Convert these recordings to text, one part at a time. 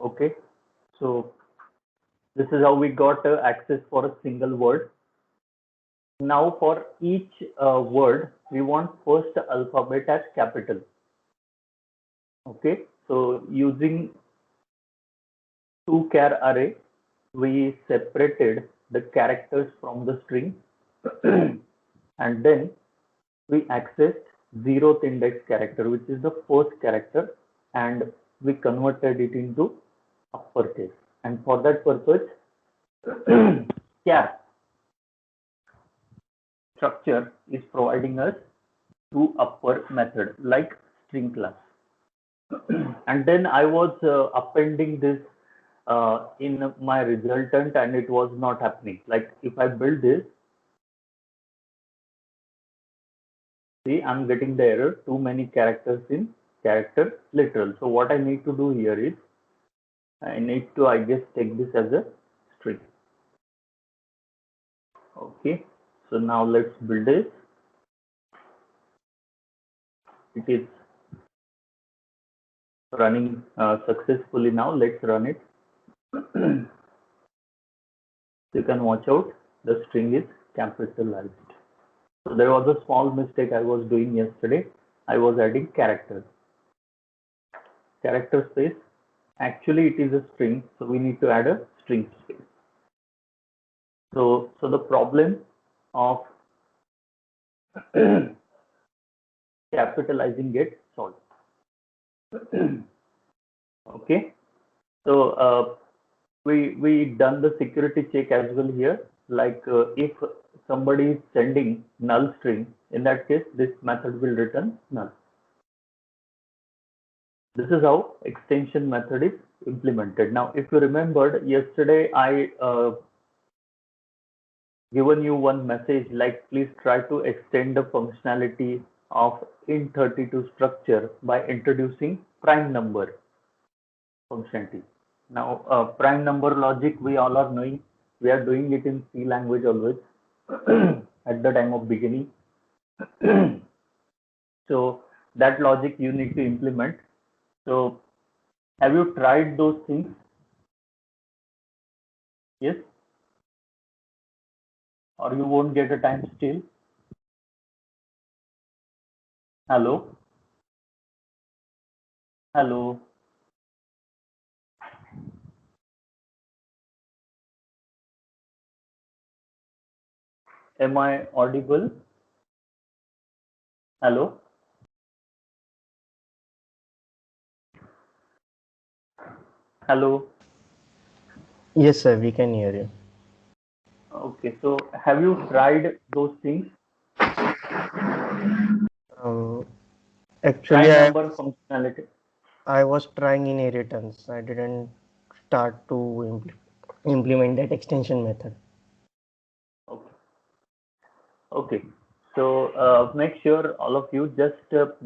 Okay, so this is how we got access for a single word. Now for each word, we want first alphabet as capital. Okay, so using two char array, we separated the characters from the string and then we accessed zeroth index character, which is the first character, and we converted it into uppercase. And for that purpose, char structure is providing us two upper method like string class. And then I was appending this in my resultant and it was not happening. Like if I build this, see, I'm getting the error, too many characters in character literal. So what I need to do here is I need to, I guess, take this as a string. Okay, so now let's build this. It is running successfully now. Let's run it. You can watch out, the string is capitalized. So there was a small mistake I was doing yesterday. I was adding character space. Actually, it is a string, so we need to add a string space. So the problem of capitalizing gets solved. Okay, so we done the security check as well here. Like if somebody is sending null string, in that case, this method will return null. This is how extension method is implemented. Now, if you remembered yesterday, I given you one message like please try to extend the functionality of int32 structure by introducing prime number functionality. Now, prime number logic we all are knowing. We are doing it in C language always at the time of beginning. So that logic you need to implement. So have you tried those things? Yes? Or you won't get a time still? Hello? Hello? Am I audible? Hello? Hello? Yes, sir, we can hear you. Okay, so have you tried those things? Um, Actually, Prime number functionality. I was trying inheritance. I didn't start to implement that extension method. Okay. Okay. So make sure all of you just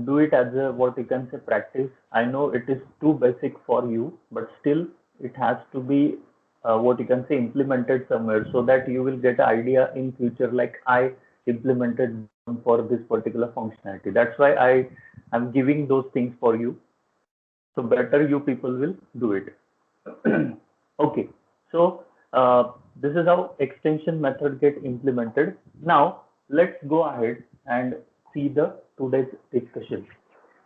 do it as a what you can say practice. I know it is too basic for you, but still it has to be what you can say implemented somewhere so that you will get an idea in future. Like I implemented for this particular functionality. That's why I am giving those things for you. So better you people will do it. Okay, so this is how extension method get implemented. Now let's go ahead and see the today's discussion.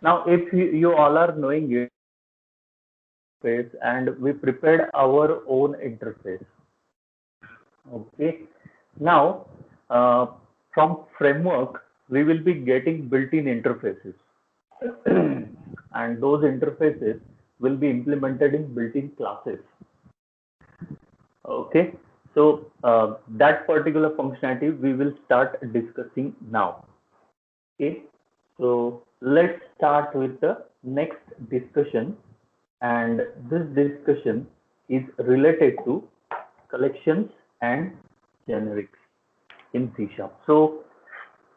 Now, if you all are knowing it, and we prepared our own interface. Okay, now from framework we will be getting built-in interfaces, and those interfaces will be implemented in built-in classes. Okay, so that particular functionality we will start discussing now. Okay, so let's start with the next discussion, and this discussion is related to collections and generics in C#. So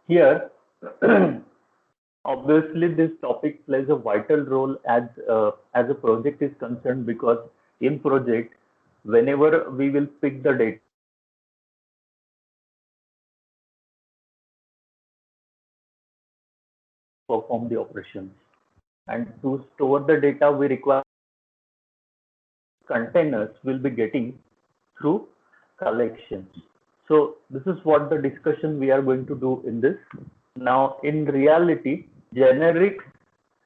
here, obviously, this topic plays a vital role as a project is concerned, because in project, whenever we will pick the data, perform the operations, and to store the data we require containers will be getting through collections. So this is what the discussion we are going to do in this. Now, in reality, generics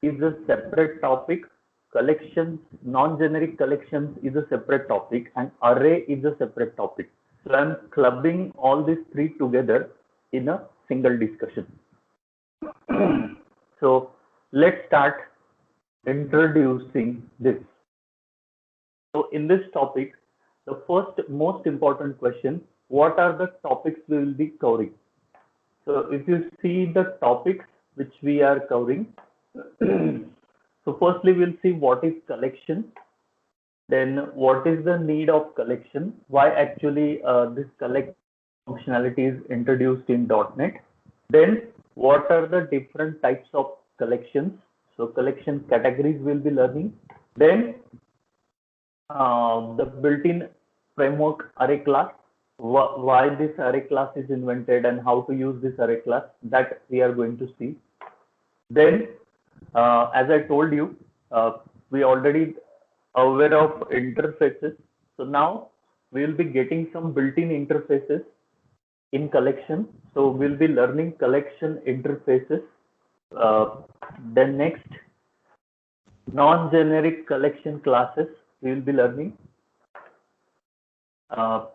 is a separate topic, collections, non-generic collections is a separate topic, and array is a separate topic. So I'm clubbing all these three together in a single discussion. So let's start introducing this. So in this topic, the first most important question, what are the topics we will be covering? So if you see the topics which we are covering, so firstly we'll see what is collection, then what is the need of collection, why actually this collect functionality is introduced in .NET, then what are the different types of collections, so collection categories we'll be learning, then the built-in framework array class, why this array class is invented and how to use this array class, that we are going to see. Then as I told you, we already aware of interfaces, so now we will be getting some built-in interfaces in collection, so we'll be learning collection interfaces. Then next, non-generic collection classes we will be learning.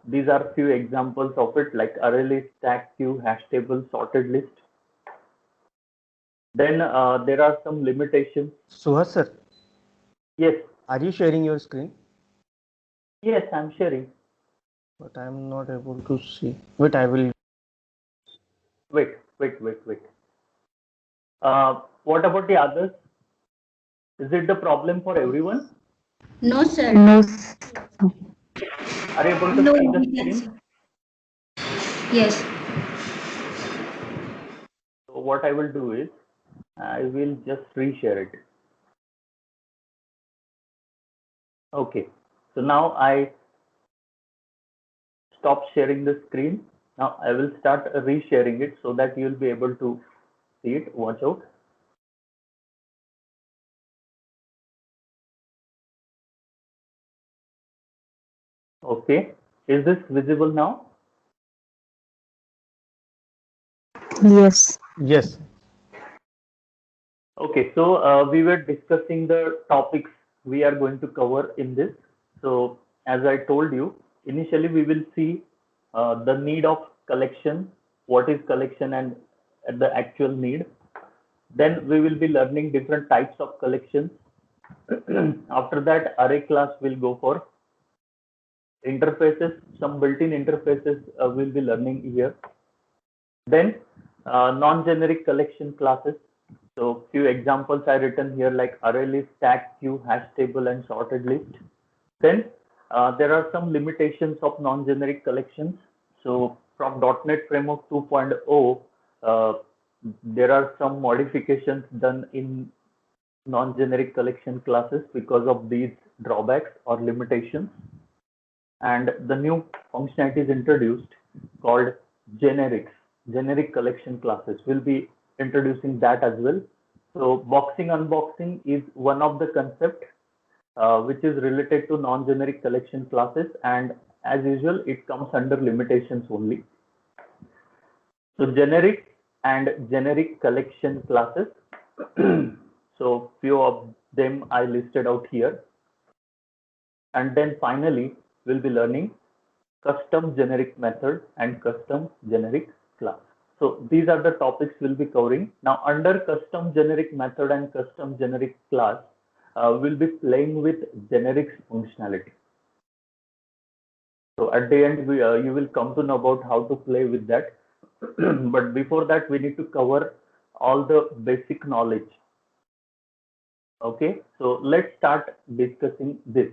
These are few examples of it, like array list, stack, queue, hash table, sorted list. Then there are some limitations. Suhas sir, Yes. are you sharing your screen? Yes, I'm sharing. But I'm not able to see. Wait, I will. Wait. What about the others? Is it the problem for everyone? No, sir. No. Are you able to No, see the we can screen? see. Yes. So what I will do is, I will just reshare it. Okay. So now I stop sharing the screen. Now I will start resharing it so that you will be able to see it. Watch out. Okay. Is this visible now? Yes. Yes. Okay, so we were discussing the topics we are going to cover in this. So as I told you, initially we will see the need of collection, what is collection and the actual need. Then we will be learning different types of collections. After that, array class will go for interfaces, some built-in interfaces we'll be learning here. Then non-generic collection classes. So few examples I written here, like array list, stack, queue, hash table, and sorted list. Then there are some limitations of non-generic collections. So from .NET Framework 2.0, there are some modifications done in non-generic collection classes because of these drawbacks or limitations. And the new functionality is introduced called generics, generic collection classes. We'll be introducing that as well. So boxing unboxing is one of the concept which is related to non-generic collection classes, and as usual it comes under limitations only. So generic and generic collection classes. So few of them I listed out here. And then finally we'll be learning custom generic method and custom generic class. So these are the topics we'll be covering. Now under custom generic method and custom generic class, we'll be playing with generics functionality. So at the end, you will come to know about how to play with that. But before that, we need to cover all the basic knowledge. Okay, so let's start discussing this.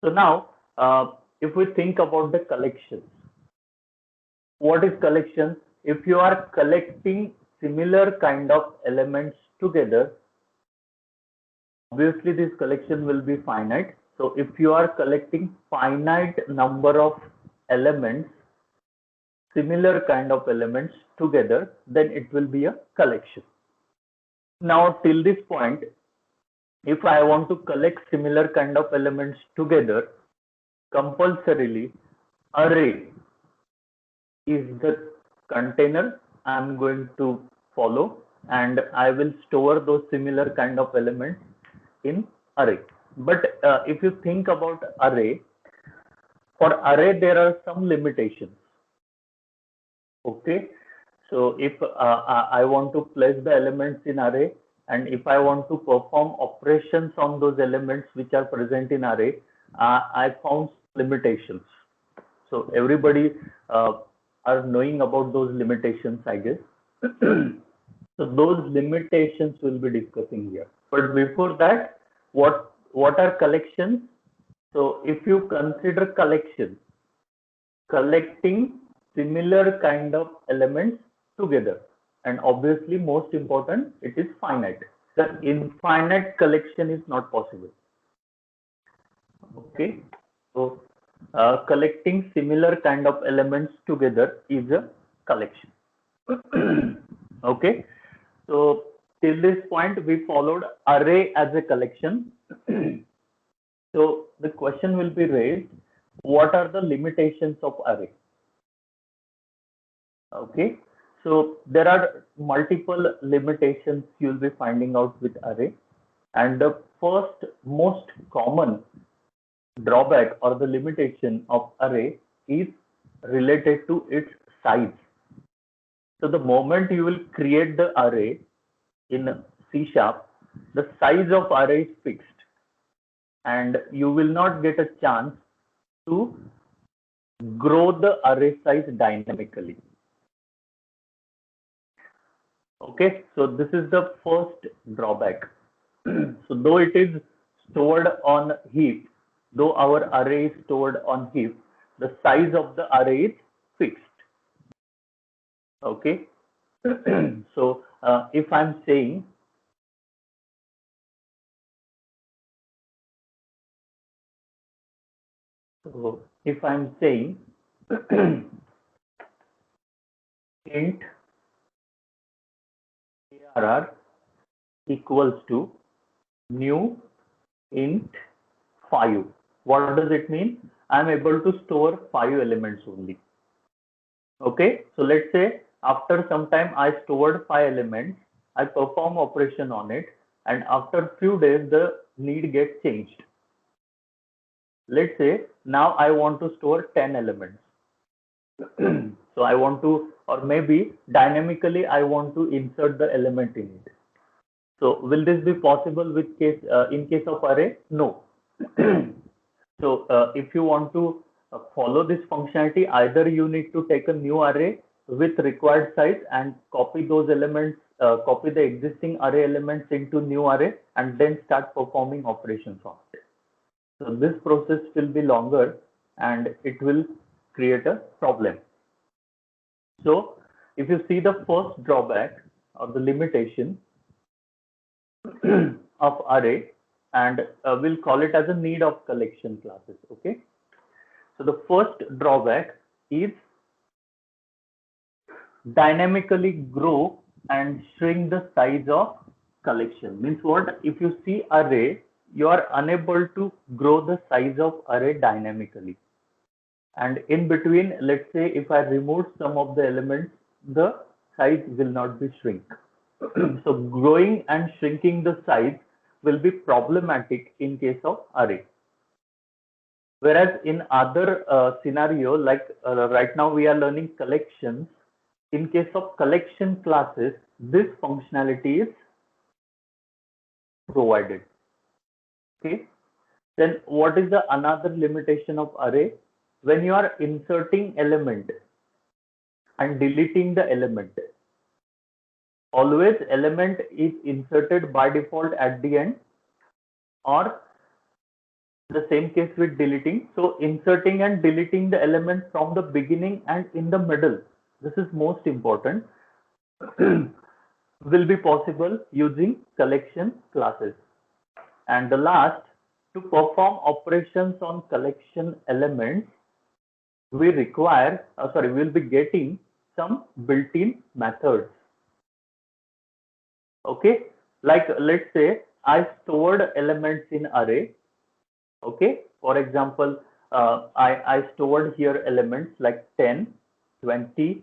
So now, if we think about the collections, what is collection? If you are collecting similar kind of elements together, obviously this collection will be finite. So if you are collecting finite number of elements, similar kind of elements together, then it will be a collection. Now till this point, if I want to collect similar kind of elements together, compulsorily array is the container I'm going to follow, and I will store those similar kind of elements in array. But if you think about array, for array there are some limitations. Okay, so if I want to place the elements in array, and if I want to perform operations on those elements which are present in array, I found limitations. So everybody are knowing about those limitations, I guess. So those limitations we'll be discussing here. But before that, what are collections? So if you consider collection, collecting similar kind of elements together, and obviously most important, it is finite. The infinite collection is not possible. Okay, so collecting similar kind of elements together is a collection. Okay, so till this point we followed array as a collection. So the question will be raised, what are the limitations of array? Okay, so there are multiple limitations you'll be finding out with array, and the first most common drawback or the limitation of array is related to its size. So the moment you will create the array in C#, the size of array is fixed, and you will not get a chance to grow the array size dynamically. Okay, so this is the first drawback. So though it is stored on heap, though our array is stored on heap, the size of the array is fixed. Okay, so if I'm saying int arr equals to new int 5, what does it mean? I'm able to store 5 elements only. Okay, so let's say after some time I stored 5 elements, I perform operation on it, and after few days the need gets changed. Let's say now I want to store 10 elements. So I want to, or maybe dynamically I want to insert the element in it. So will this be possible with in case of array? No. So if you want to follow this functionality, either you need to take a new array with required size and copy those elements, copy the existing array elements into new array, and then start performing operations on it. So this process will be longer and it will create a problem. So if you see the first drawback or the limitation of array, and we'll call it as a need of collection classes. Okay, so the first drawback is dynamically grow and shrink the size of collection. Means what? If you see array, you are unable to grow the size of array dynamically, and in between, let's say if I remove some of the elements, the size will not be shrink. So growing and shrinking the size will be problematic in case of array. Whereas in other scenario, like right now we are learning collections, in case of collection classes, this functionality is provided. Okay, then what is the another limitation of array? When you are inserting element and deleting the element, always element is inserted by default at the end, or the same case with deleting. So inserting and deleting the element from the beginning and in the middle, this is most important, will be possible using collection classes. And the last, to perform operations on collection elements, we require, we'll be getting some built-in methods. Okay, like let's say I stored elements in array. Okay, for example, I stored here elements like 10, 20,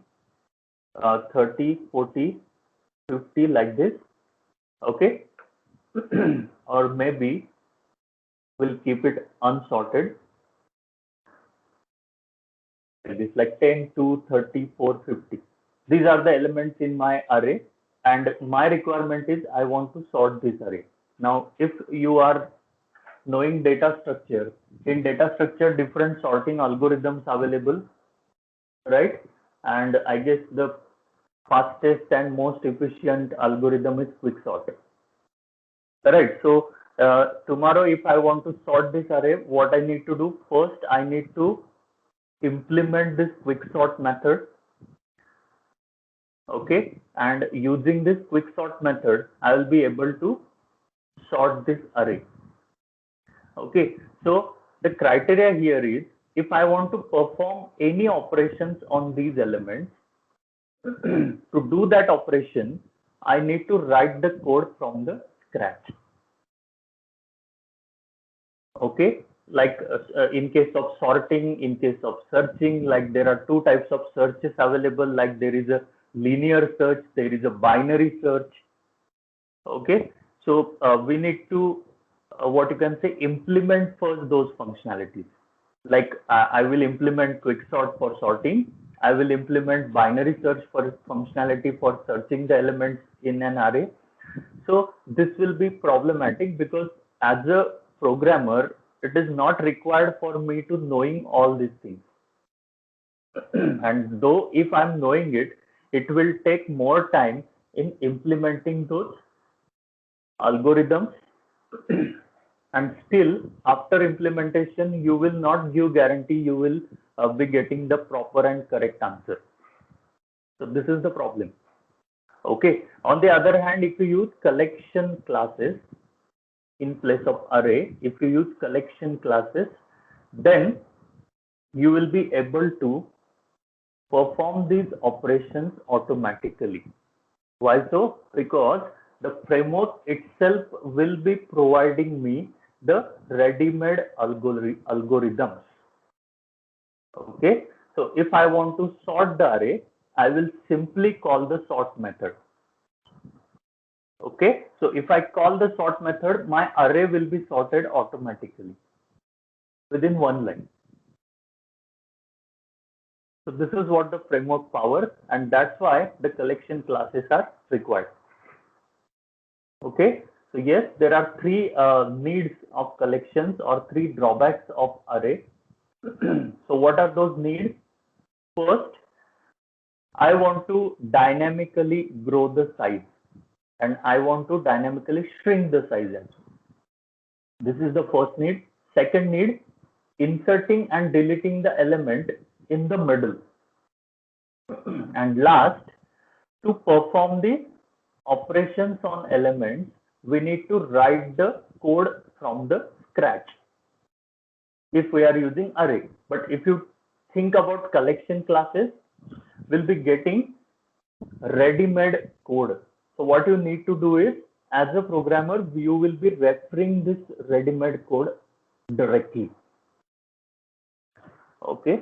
30, 40, 50, like this. Okay, or maybe we'll keep it unsorted. This like 10, 2, 30, 4, 50. These are the elements in my array, and my requirement is I want to sort this array. Now, if you are knowing data structure, in data structure, different sorting algorithms available, right? And I guess the fastest and most efficient algorithm is quicksort. Right. So tomorrow, if I want to sort this array, what I need to do first, I need to implement this quicksort method. Okay, and using this quicksort method, I will be able to sort this array. Okay, so the criteria here is if I want to perform any operations on these elements, to do that operation, I need to write the code from the scratch. Okay, like in case of sorting, in case of searching, like there are two types of searches available, like there is a linear search, there is a binary search. Okay, so we need to what you can say, implement first those functionalities. Like I will implement quicksort for sorting, I will implement binary search for functionality for searching the elements in an array. So this will be problematic because as a programmer, it is not required for me to knowing all these things. And though if I'm knowing it, it will take more time in implementing those algorithms. And still, after implementation, you will not give guarantee you will be getting the proper and correct answer. So this is the problem. Okay. On the other hand, if you use collection classes in place of array, if you use collection classes, then you will be able to perform these operations automatically. Why so? Because the framework itself will be providing me the ready-made algorithms. Okay, so if I want to sort the array, I will simply call the sort method. Okay, so if I call the sort method, my array will be sorted automatically within one line. So this is what the framework powers, and that's why the collection classes are required. Okay, so yes, there are three needs of collections or three drawbacks of array. So what are those needs? First, I want to dynamically grow the size, and I want to dynamically shrink the size as well. This is the first need. Second need, inserting and deleting the element in the middle. And last, to perform the operations on elements, we need to write the code from the scratch if we are using array. But if you think about collection classes, we'll be getting ready-made code. So what you need to do is, as a programmer, you will be referring this ready-made code directly. Okay.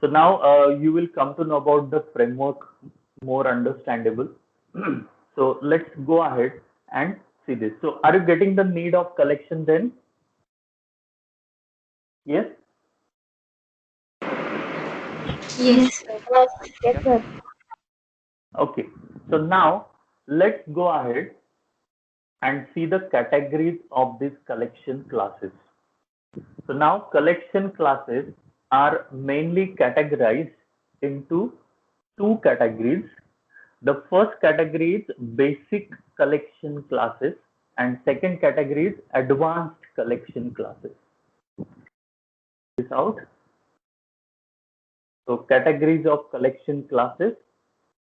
So now you will come to know about the framework more understandable. So let's go ahead and see this. So are you getting the need of collection then? Yes? Yes. Yes, sir. Okay. So now let's go ahead and see the categories of these collection classes. So now collection classes are mainly categorized into two categories. The first category is basic collection classes, and second category is advanced collection classes. This out. So categories of collection classes.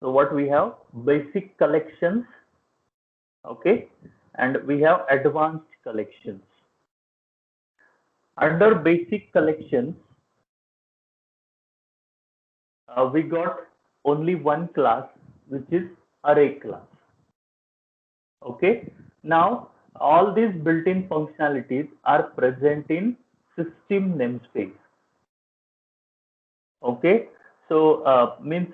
So what we have? Basic collections, okay, and we have advanced collections. Under basic collections, we got only one class, which is array class. Okay, Now, all these built-in functionalities are present in system namespace. Okay, so means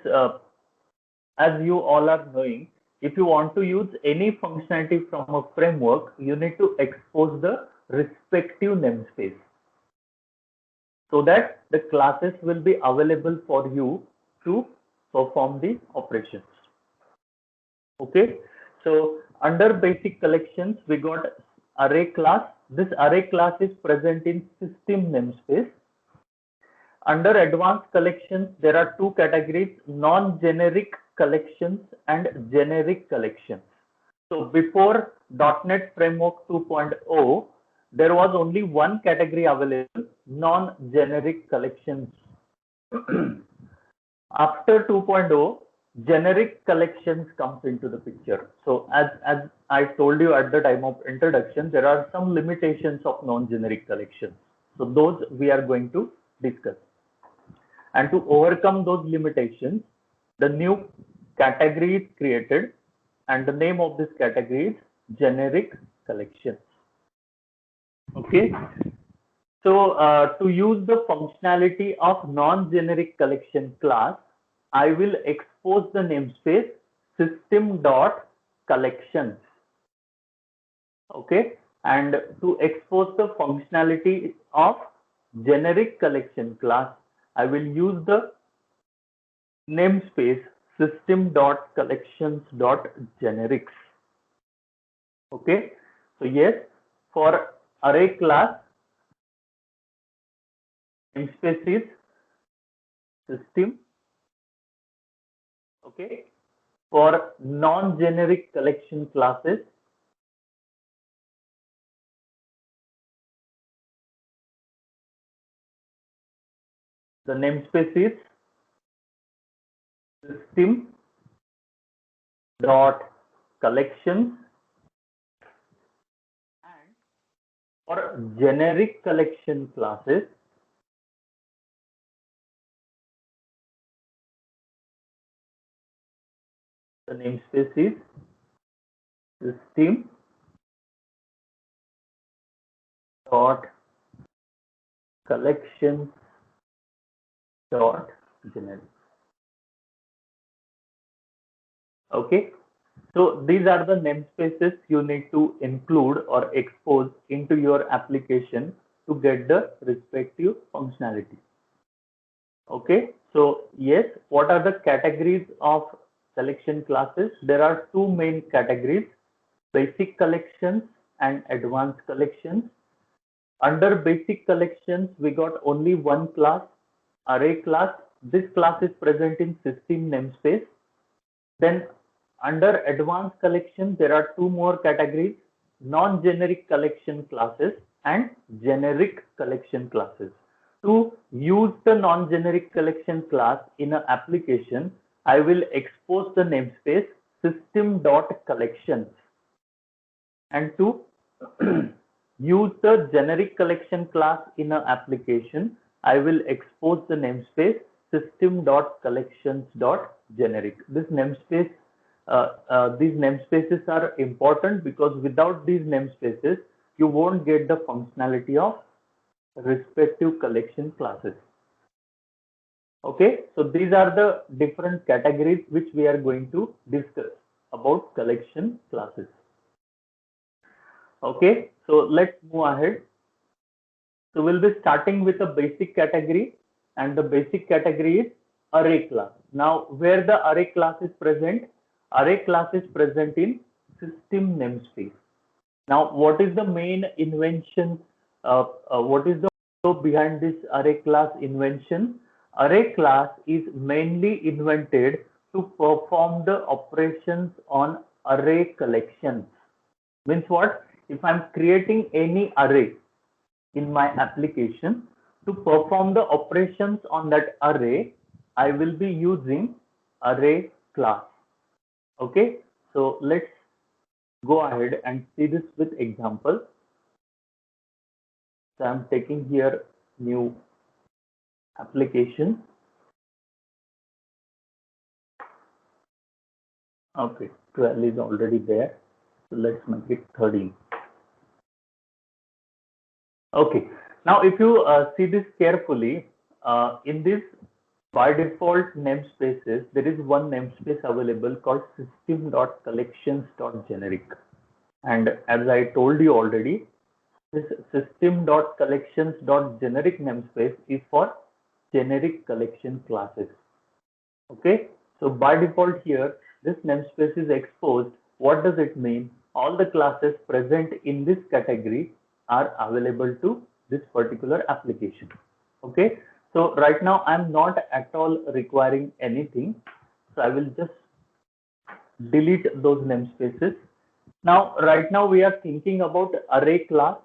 as you all are knowing, if you want to use any functionality from a framework, you need to expose the respective namespace so that the classes will be available for you to perform the operations. Okay, so under basic collections, we got array class. This array class is present in system namespace. Under advanced collections, there are two categories, non-generic collections and generic collections. So before .NET Framework 2.0, there was only one category available, non-generic collections. After 2.0, generic collections comes into the picture. So as I told you at the time of introduction, there are some limitations of non-generic collections. So those we are going to discuss. And to overcome those limitations, the new category is created, and the name of this category is generic collections. Okay. So to use the functionality of non-generic collection class, I will expose the namespace system.collections. Okay. And to expose the functionality of generic collection class, I will use the namespace system.collections.generics. Okay. So yes, for array class, namespace is system. Okay. For non-generic collection classes, the namespace is system dot collections, and for generic collection classes, the namespace is system dot collections dot generic. Okay, so these are the namespaces you need to include or expose into your application to get the respective functionality. Okay, so yes, what are the categories of collection classes? There are two main categories, basic collections and advanced collections. Under basic collections, we got only one class, array class. This class is present in system namespace. Then under advanced collection, there are two more categories, non-generic collection classes and generic collection classes. To use the non-generic collection class in an application, I will expose the namespace system.collections. And to use the generic collection class in an application, I will expose the namespace system.collections.generic. These namespaces are important because without these namespaces, you won't get the functionality of respective collection classes. Okay, so these are the different categories which we are going to discuss about collection classes. Okay, so let's move ahead. So we'll be starting with a basic category, and the basic category is array class. Now, where the array class is present? Array class is present in system namespace. Now, what is the main invention? What is the behind this array class invention? Array class is mainly invented to perform the operations on array collections. Means what? If I'm creating any array in my application, to perform the operations on that array, I will be using array class. Okay, so let's go ahead and see this with example. So I'm taking here new application. Okay, 12 is already there. So let's make it 13. Okay. Now, if you see this carefully, in this by default namespaces, there is one namespace available called system.collections.generic. And as I told you already, this system.collections.generic namespace is for generic collection classes. Okay, so by default here, this namespace is exposed. What does it mean? All the classes present in this category are available to this particular application. Okay, so right now I'm not at all requiring anything. So I will just delete those namespaces. Now, right now we are thinking about array class,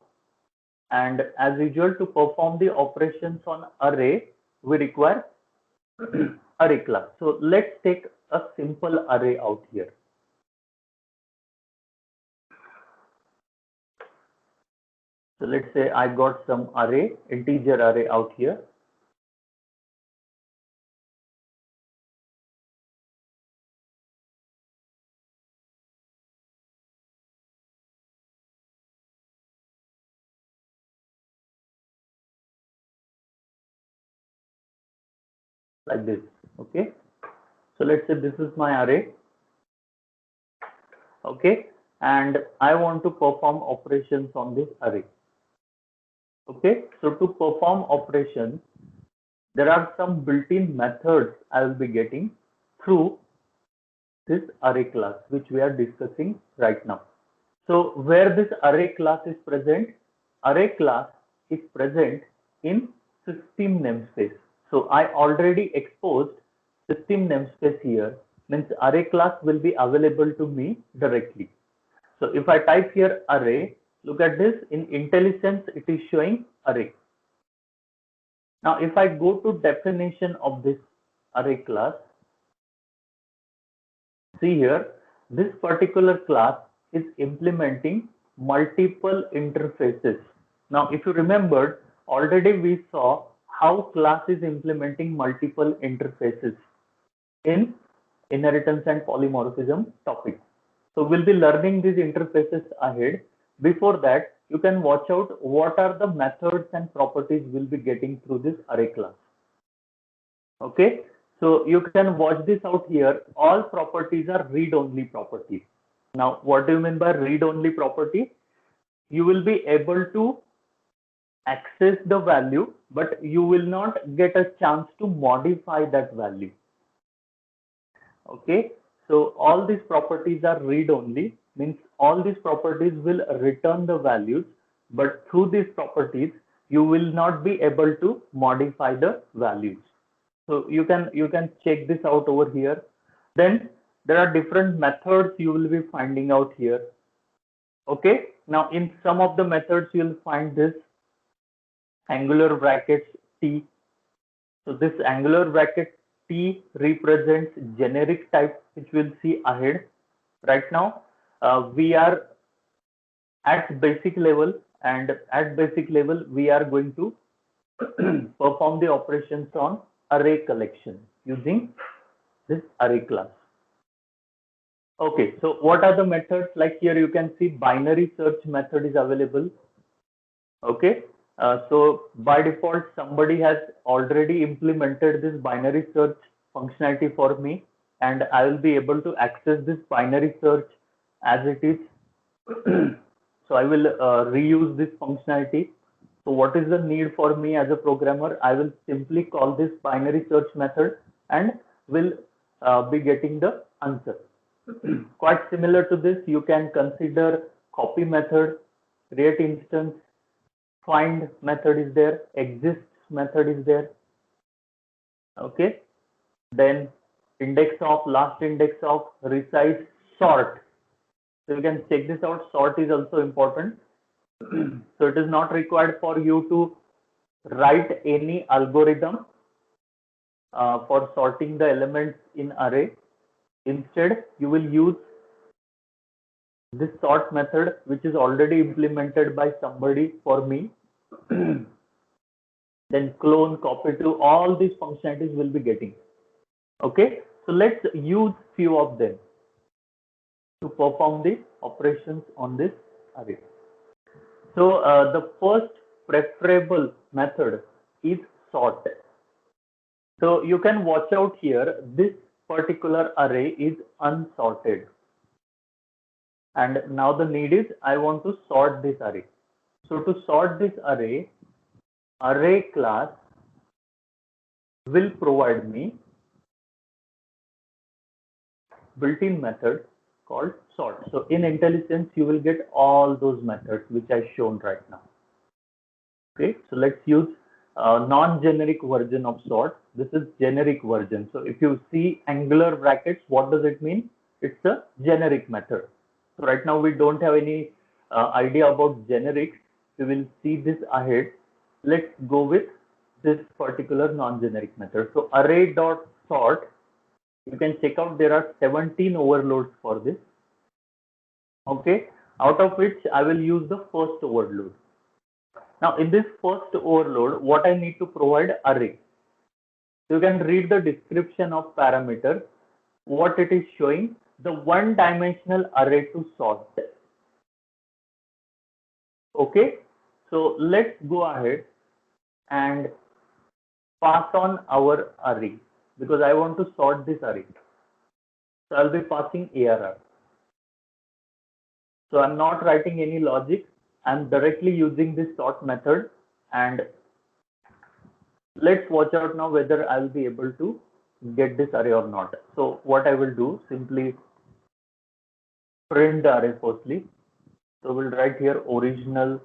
and as usual, to perform the operations on array, we require array class. So let's take a simple array out here. So let's say I got some array, integer array out here. Like this. Okay, so let's say this is my array. Okay, and I want to perform operations on this array. Okay, so to perform operations, there are some built-in methods I will be getting through this array class, which we are discussing right now. So where this array class is present, array class is present in system namespace. So I already exposed system namespace here, means array class will be available to me directly. So if I type here array, look at this, in IntelliSense it is showing array. Now if I go to definition of this array class, see here, this particular class is implementing multiple interfaces. Now, if you remembered, already we saw how class is implementing multiple interfaces in inheritance and polymorphism topic. So we'll be learning these interfaces ahead. Before that, you can watch out what are the methods and properties we'll be getting through this array class. Okay, so you can watch this out here. All properties are read-only properties. Now, what do you mean by read-only property? You will be able to access the value, but you will not get a chance to modify that value. Okay, so all these properties are read-only, means all these properties will return the values, but through these properties, you will not be able to modify the values. So you can check this out over here. Then there are different methods you will be finding out here. Okay, now in some of the methods you'll find this angular brackets T. So this angular bracket T represents generic type, which we'll see ahead. Right now we are at basic level, and at basic level we are going to perform the operations on array collection using this array class. Okay, so what are the methods? Like here you can see binary search method is available. Okay, so by default somebody has already implemented this binary search functionality for me, and I will be able to access this binary search as it is. So I will reuse this functionality. So what is the need for me as a programmer? I will simply call this binary search method and will be getting the answer. Quite similar to this, you can consider copy method, create instance, find method is there, exists method is there. Okay, then index of, last index of, resize, sort. So you can check this out. Sort is also important. So it is not required for you to write any algorithm for sorting the elements in array. Instead, you will use this sort method, which is already implemented by somebody for me. Then clone, copy to, all these functionalities will be getting. Okay, so let's use few of them. to perform the operations on this array. So the first preferable method is sort. So you can watch out here, this particular array is unsorted. And now the need is I want to sort this array. So to sort this array class will provide me built-in method called sort. So in IntelliSense, you will get all those methods which I shown right now. Okay, so let's use non-generic version of sort. This is generic version. So if you see angular brackets, what does it mean? It's a generic method. So right now we don't have any idea about generics. We will see this ahead. Let's go with this particular non-generic method. So array.sort, you can check out there are 17 overloads for this. Okay, out of which I will use the first overload. Now in this first overload, what I need to provide array. So you can read the description of parameter, what it is showing, the one-dimensional array to sort. Okay, so let's go ahead and pass on our array because I want to sort this array. So I'll be passing ARR. So I'm not writing any logic. I'm directly using this sort method, and let's watch out now whether I'll be able to get this array or not. So what I will do, simply print the array firstly. So we'll write here original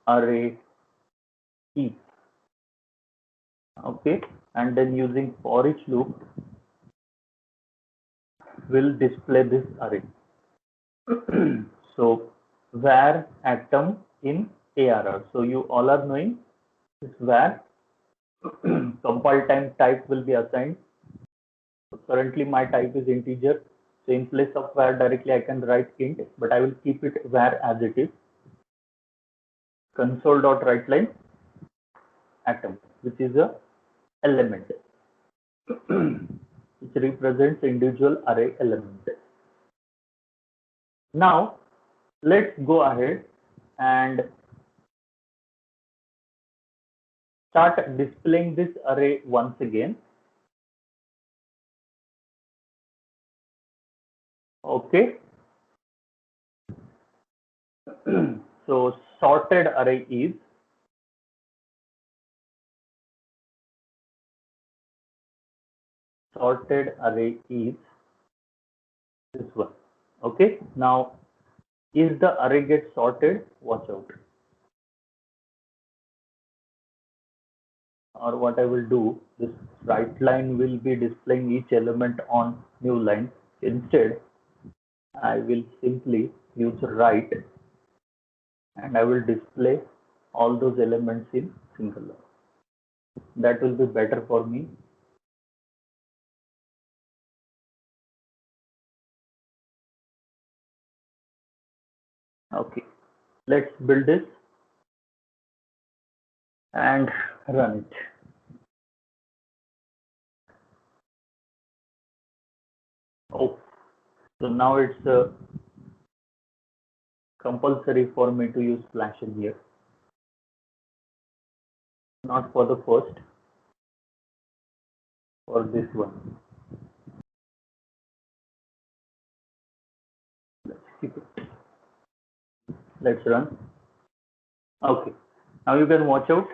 array is. Okay, and then using for each loop, we'll display this array. So var atom in ARR. So you all are knowing this var compile time type will be assigned. So currently my type is integer. So in place of var directly I can write int, but I will keep it var as it is. Console.writeLine atom, which is a element which represents individual array element. Now let's go ahead and start displaying this array once again. Okay. So sorted array is this one. Okay. Now, is the array get sorted? Watch out. Or what I will do, this write line will be displaying each element on new line. Instead, I will simply use write and I will display all those elements in single line. That will be better for me. Okay, let's build this and run it. Oh, so now it's compulsory for me to use flash in here. Not for the first, for this one. Let's keep it. Let's run. Okay, now you can watch out.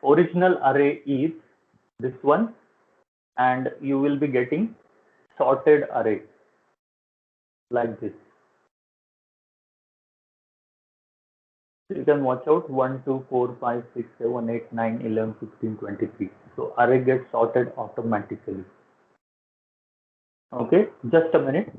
Original array is this one, and you will be getting sorted array like this. So you can watch out 1, 2, 4, 5, 6, 7, 8, 9, 11, 15, 23. So array gets sorted automatically. Okay, just a minute.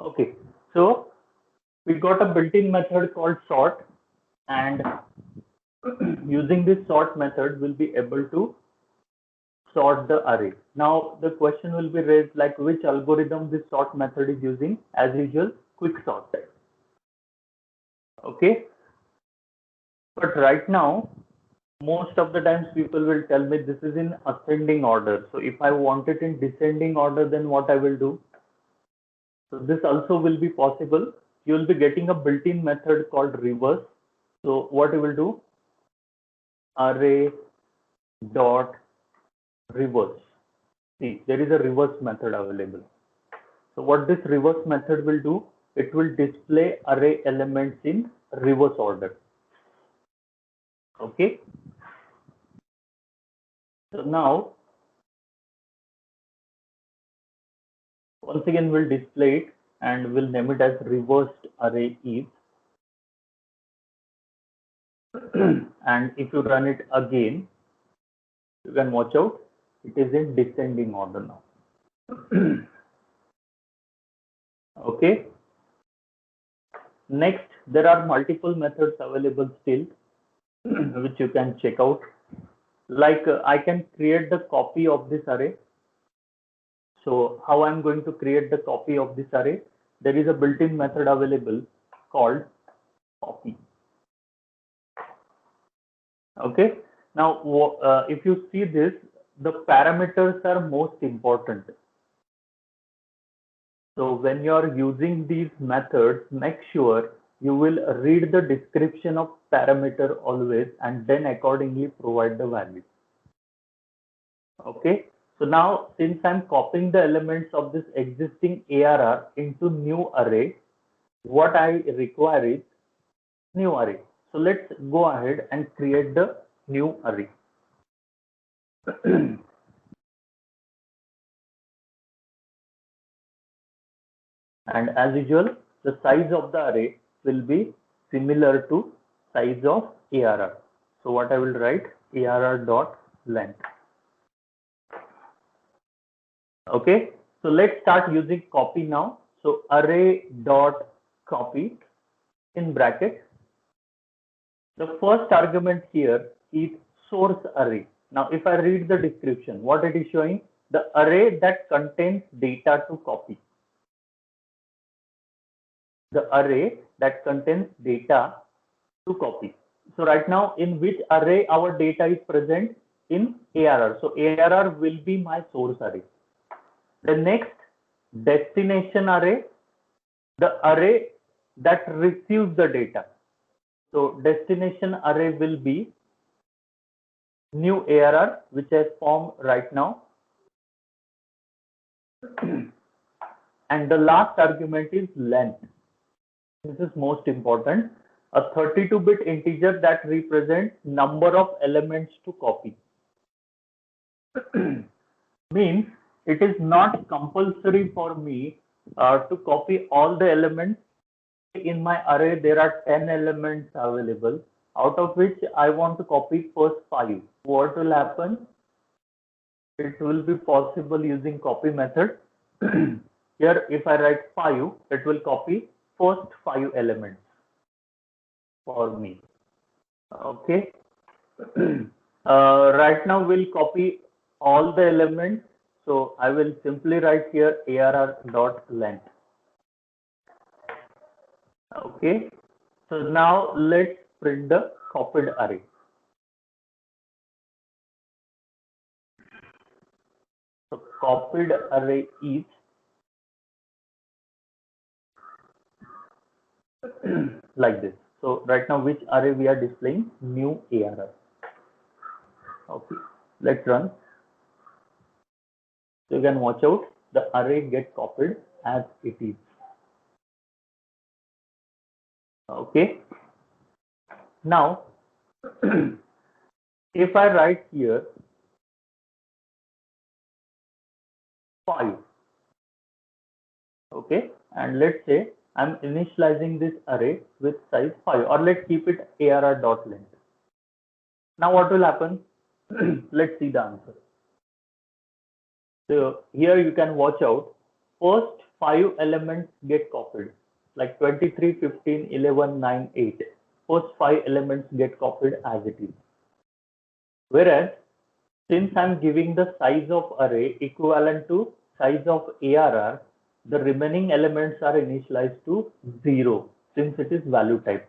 Okay, so we got a built-in method called sort, and using this sort method, we'll be able to sort the array. Now the question will be raised like which algorithm this sort method is using. As usual, quick sort. Okay, but right now most of the times people will tell me this is in ascending order. So if I want it in descending order, then what I will do? So this also will be possible. You will be getting a built-in method called reverse. So what you will do? Array dot reverse. See, there is a reverse method available. So what this reverse method will do? It will display array elements in reverse order. Okay. So now, once again, we'll display it and we'll name it as reversed array is. And if you run it again, you can watch out. It is in descending order now. Okay. Next, there are multiple methods available still, which you can check out. Like I can create the copy of this array. So how I'm going to create the copy of this array? There is a built-in method available called copy. Okay. Now, if you see this, the parameters are most important. So when you are using these methods, make sure you will read the description of parameter always and then accordingly provide the value. Okay. So now since I'm copying the elements of this existing ARR into new array, what I require is new array. So let's go ahead and create the new array. And as usual, the size of the array will be similar to size of ARR. So what I will write ARR dot length. Okay, so let's start using copy now. So array dot copy in bracket. The first argument here is source array. Now, if I read the description, what it is showing, the array that contains data to copy. The array that contains data to copy. So right now, in which array our data is present? In ARR. So ARR will be my source array. The next, destination array, the array that receives the data. So destination array will be new ARR, which I formed right now. And the last argument is length. This is most important. A 32-bit integer that represents number of elements to copy. Means it is not compulsory for me to copy all the elements. In my array, there are 10 elements available, out of which I want to copy first 5. What will happen? It will be possible using copy method. Here, if I write 5, it will copy first 5 elements for me. Okay. Right now, we'll copy all the elements. So I will simply write here ARR dot length. Okay. So now let's print the copied array. So copied array is like this. So right now, which array we are displaying? New ARR. Okay, let's run. So you can watch out, the array get copied as it is. Okay. Now, if I write here 5, okay, and let's say I'm initializing this array with size 5, or let's keep it ARR dot length. Now what will happen? Let's see the answer. So here you can watch out, first 5 elements get copied, like 23, 15, 11, 9, 8. First 5 elements get copied as it is. Whereas since I'm giving the size of array equivalent to size of ARR, the remaining elements are initialized to 0 since it is value type.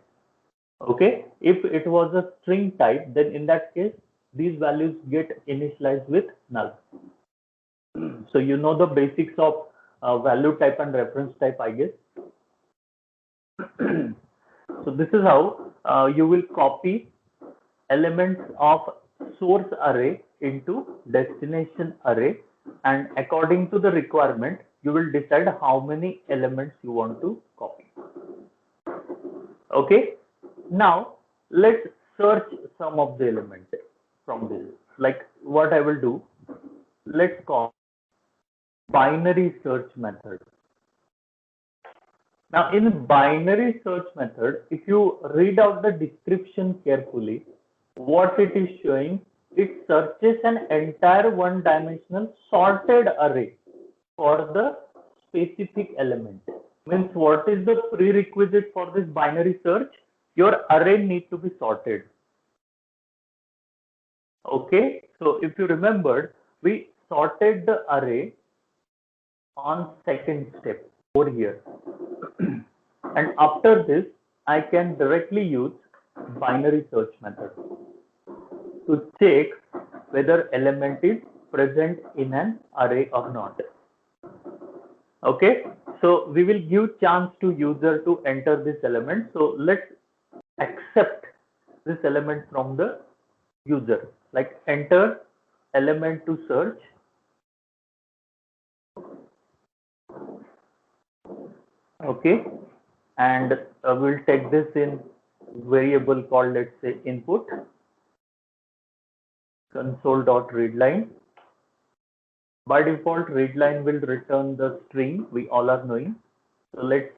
Okay, if it was a string type, then in that case, these values get initialized with null. So you know the basics of value type and reference type, I guess. So this is how you will copy elements of source array into destination array, and according to the requirement, you will decide how many elements you want to copy. Okay, now let's search some of the elements from this. Like what I will do, let's call binary search method. Now in binary search method, if you read out the description carefully, what it is showing, it searches an entire one-dimensional sorted array for the specific element. Means what is the prerequisite for this binary search? Your array needs to be sorted. Okay, so if you remembered, we sorted the array on second step over here. And after this, I can directly use binary search method to check whether element is present in an array or not. Okay, so we will give chance to user to enter this element. So let's accept this element from the user, like enter element to search. Okay, and we'll take this in variable called, let's say, input console.readline. By default, readline will return the string we all are knowing. So let's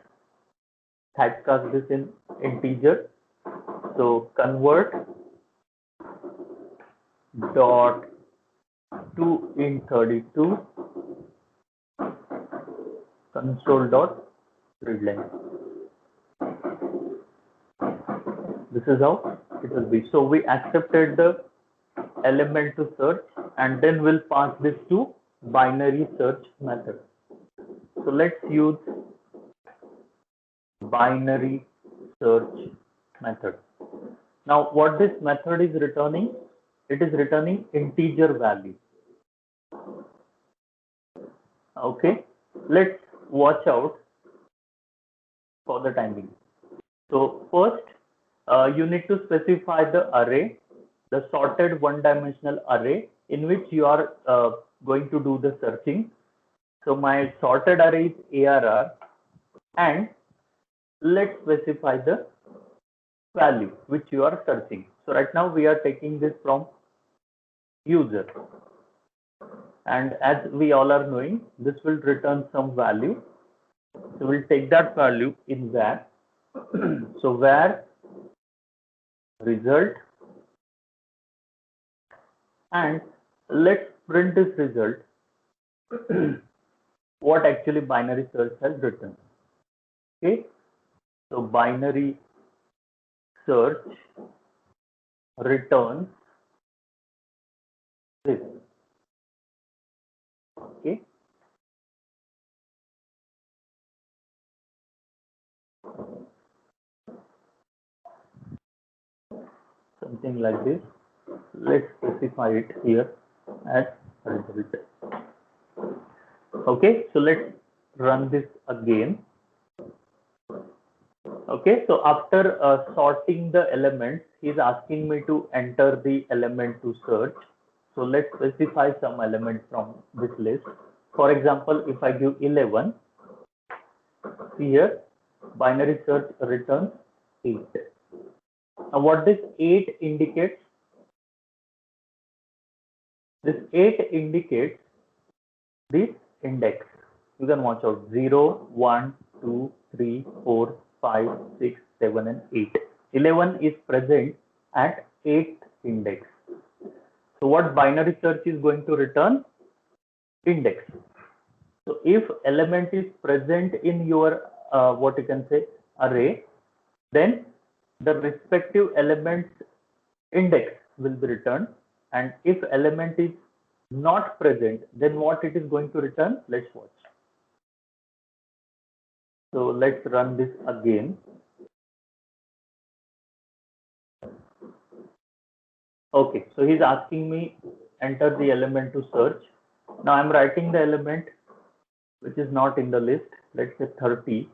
typecast this in integer. So convert dot to int 32 console dot readline. This is how it will be. So we accepted the element to search, and then we'll pass this to binary search method. So let's use binary search method. Now what this method is returning, it is returning integer value. Okay, let's watch out for the timing. So first you need to specify the array, the sorted one-dimensional array in which you are going to do the searching. So my sorted array is ARR, and let's specify the value which you are searching. So right now we are taking this from user, and as we all are knowing, this will return some value. So we'll take that value in var. So var result, and let's print this result what actually binary search has written. Okay, so binary search returns this. Okay, something like this. Let's specify it here as result. Okay, so let's run this again. Okay, so after sorting the elements, he's asking me to enter the element to search. So let's specify some element from this list. For example, if I give 11, see here, binary search returns 8. Now what this 8 indicates? This 8 indicates this index. You can watch out 0, 1, 2, 3, 4, 5, 6, 7, and 8. 11 is present at 8th index. So what binary search is going to return? Index. So if element is present in your what you can say array, then the respective element's index will be returned, and if element is not present, then what it is going to return? Let's watch. So let's run this again. Okay, so he's asking me enter the element to search. Now I'm writing the element which is not in the list. Let's say 30.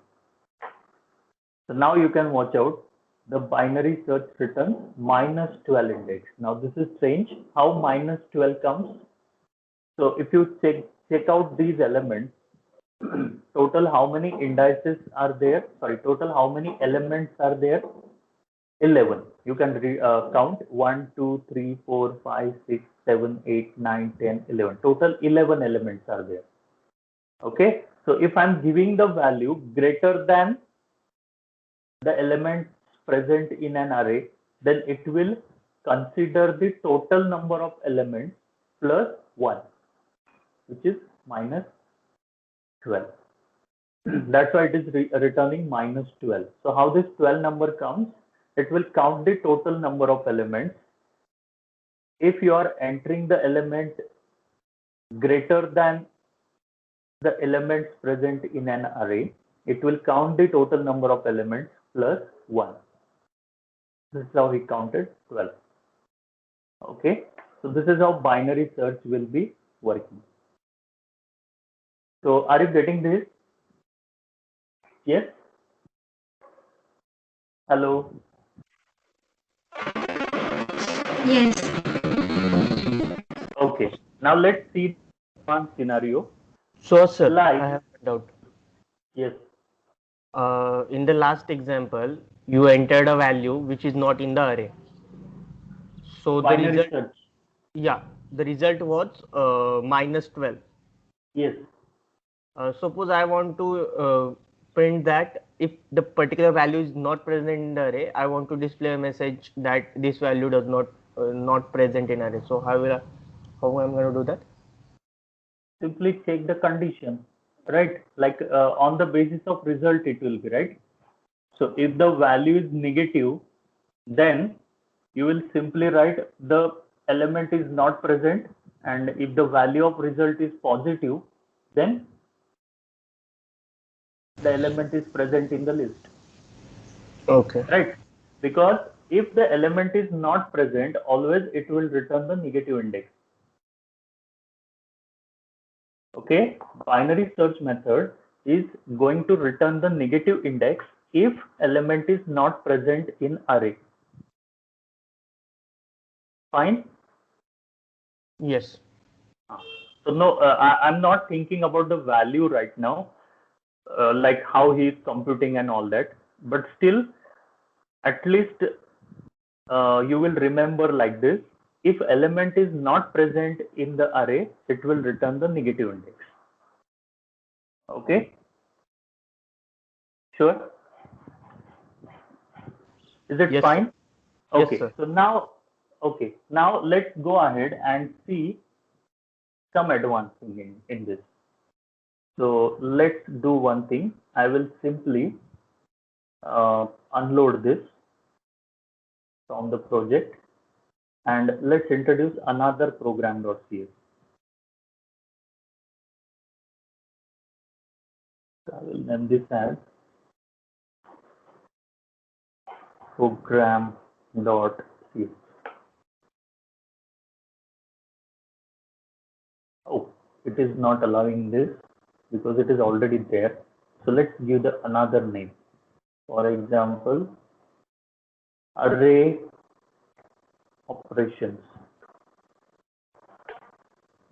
So now you can watch out. The binary search returns -12 index. Now this is strange. How -12 comes? So if you check out these elements, total how many indices are there? Sorry, total how many elements are there? 11. You can count 1, 2, 3, 4, 5, 6, 7, 8, 9, 10, 11. Total 11 elements are there. Okay. So if I'm giving the value greater than the elements present in an array, then it will consider the total number of elements plus 1, which is -12. That's why it is returning -12. So how this 12 number comes? It will count the total number of elements. If you are entering the element greater than the elements present in an array, it will count the total number of elements plus 1. This is how he counted 12. Okay, so this is how binary search will be working. So are you getting this? Yes? Hello? Yes. Okay, now let's see one scenario. So, sir, Like, I have a doubt. yes, In the last example, you entered a value which is not in the array. So the binary result, search. yeah, the result was -12. Yes, Suppose I want to print that if the particular value is not present in the array, I want to display a message that this value does not present in array. So how am I going to do that? simply check the condition, right? Like on the basis of result, it will be right. So if the value is negative, then you will simply write the element is not present, and if the value of result is positive, then the element is present in the list, Okay. right? Because if the element is not present, always it will return the negative index. Okay, binary search method is going to return the negative index if element is not present in array. Fine. Yes. So no, I'm not thinking about the value right now, like how he is computing and all that. But still, at least you will remember like this. If element is not present in the array, it will return the negative index. Okay. Sure. Is it Yes, sir. fine? Yes, Okay. sir. So now, okay. Now let's go ahead and see some advancing in this. So let's do one thing. I will simply unload this from the project, and let's introduce another program.cs. So I will name this as program.cs. Oh, it is not allowing this because it is already there. So let's give the another name. For example, array operations.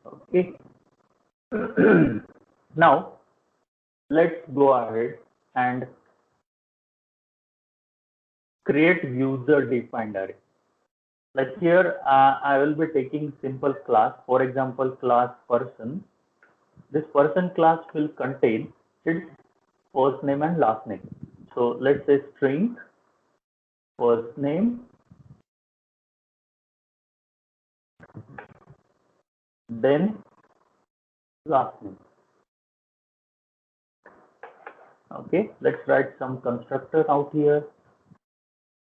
Okay. Now let's go ahead and create user defined array. Like here, I will be taking simple class, for example, class person. This person class will contain its first name and last name. So let's say string first name, then last name. Okay, let's write some constructor out here,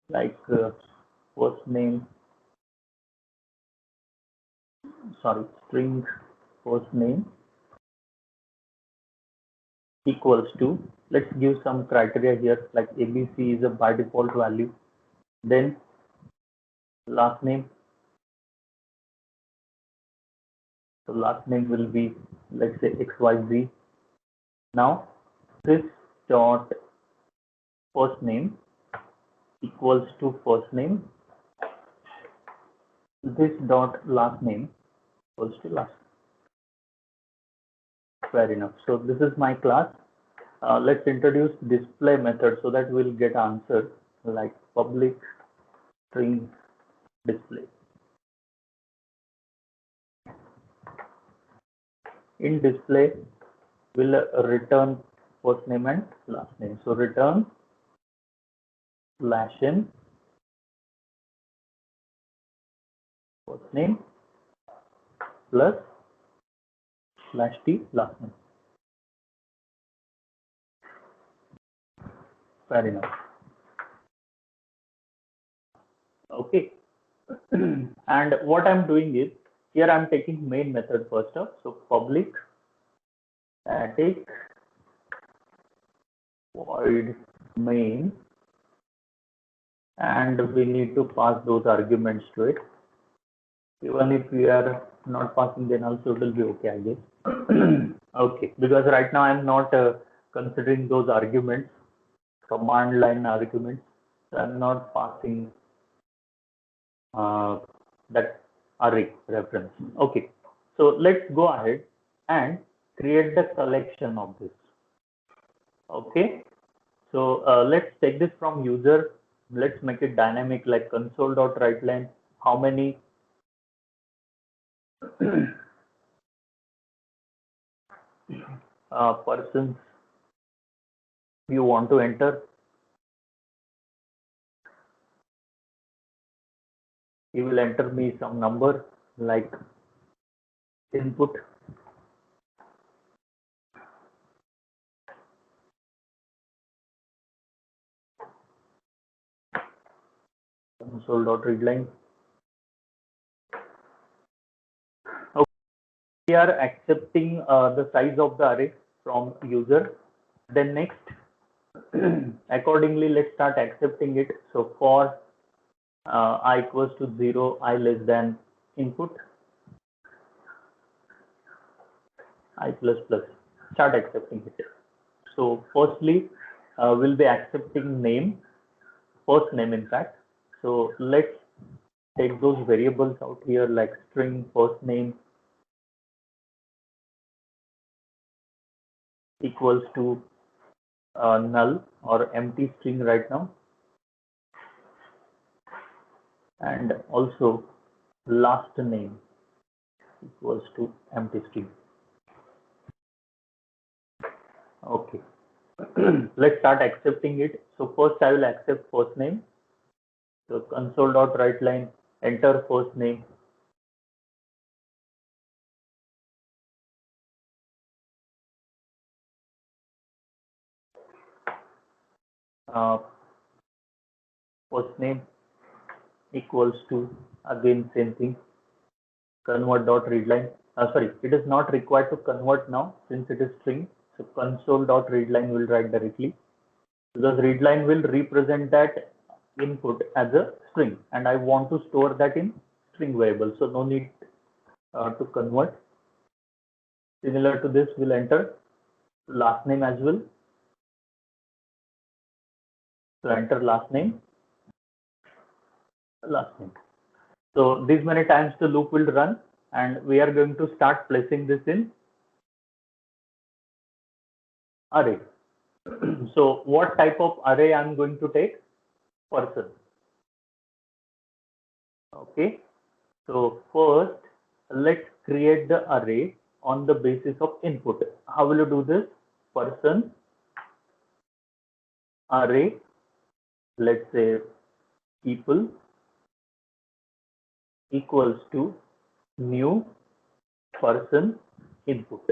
like first name string first name equals to, let's give some criteria here, like ABC is a by default value, then last name. So last name will be, let's say, XYZ. Now this dot first name equals to first name, this dot last name equals to last name. Fair enough. So this is my class. Let's introduce display method so that we'll get answer like public string display. In display, we'll return first name and last name. So return /n first name plus /t last name. Fair enough. Okay. And what I'm doing is, here I'm taking main method first up. So public static void main, and we need to pass those arguments to it. Even if we are not passing, then also it will be okay, I guess. Okay, because right now I'm not considering those arguments, command line arguments. So I'm not passing that array reference. Okay, so let's go ahead and create the collection of this. Okay, so let's take this from user. Let's make it dynamic, like console.writeLine. How many persons you want to enter? He will enter me some number like input. Console.readline. Okay, we are accepting the size of the array from user. Then next, accordingly, let's start accepting it. So for I equals to 0, I less than input, I plus plus, start accepting it. So firstly, we'll be accepting name, first name in fact. So let's take those variables out here, like string first name equals to null or empty string right now, and also last name equals to empty string. Okay. Let's start accepting it. So first I will accept first name. So console.writeLine, enter first name. First name equals to, again same thing, convert.readline. Sorry, it is not required to convert now since it is string. So console.readline will write directly, because readline will represent that input as a string, and I want to store that in string variable. So no need to convert. Similar to this, we'll enter last name as well. So enter last name. So these many times the loop will run, and we are going to start placing this in array. So what type of array I'm going to take? Person. Okay. So first, let's create the array on the basis of input. How will you do this? Person array, let's say people, equals to new person input.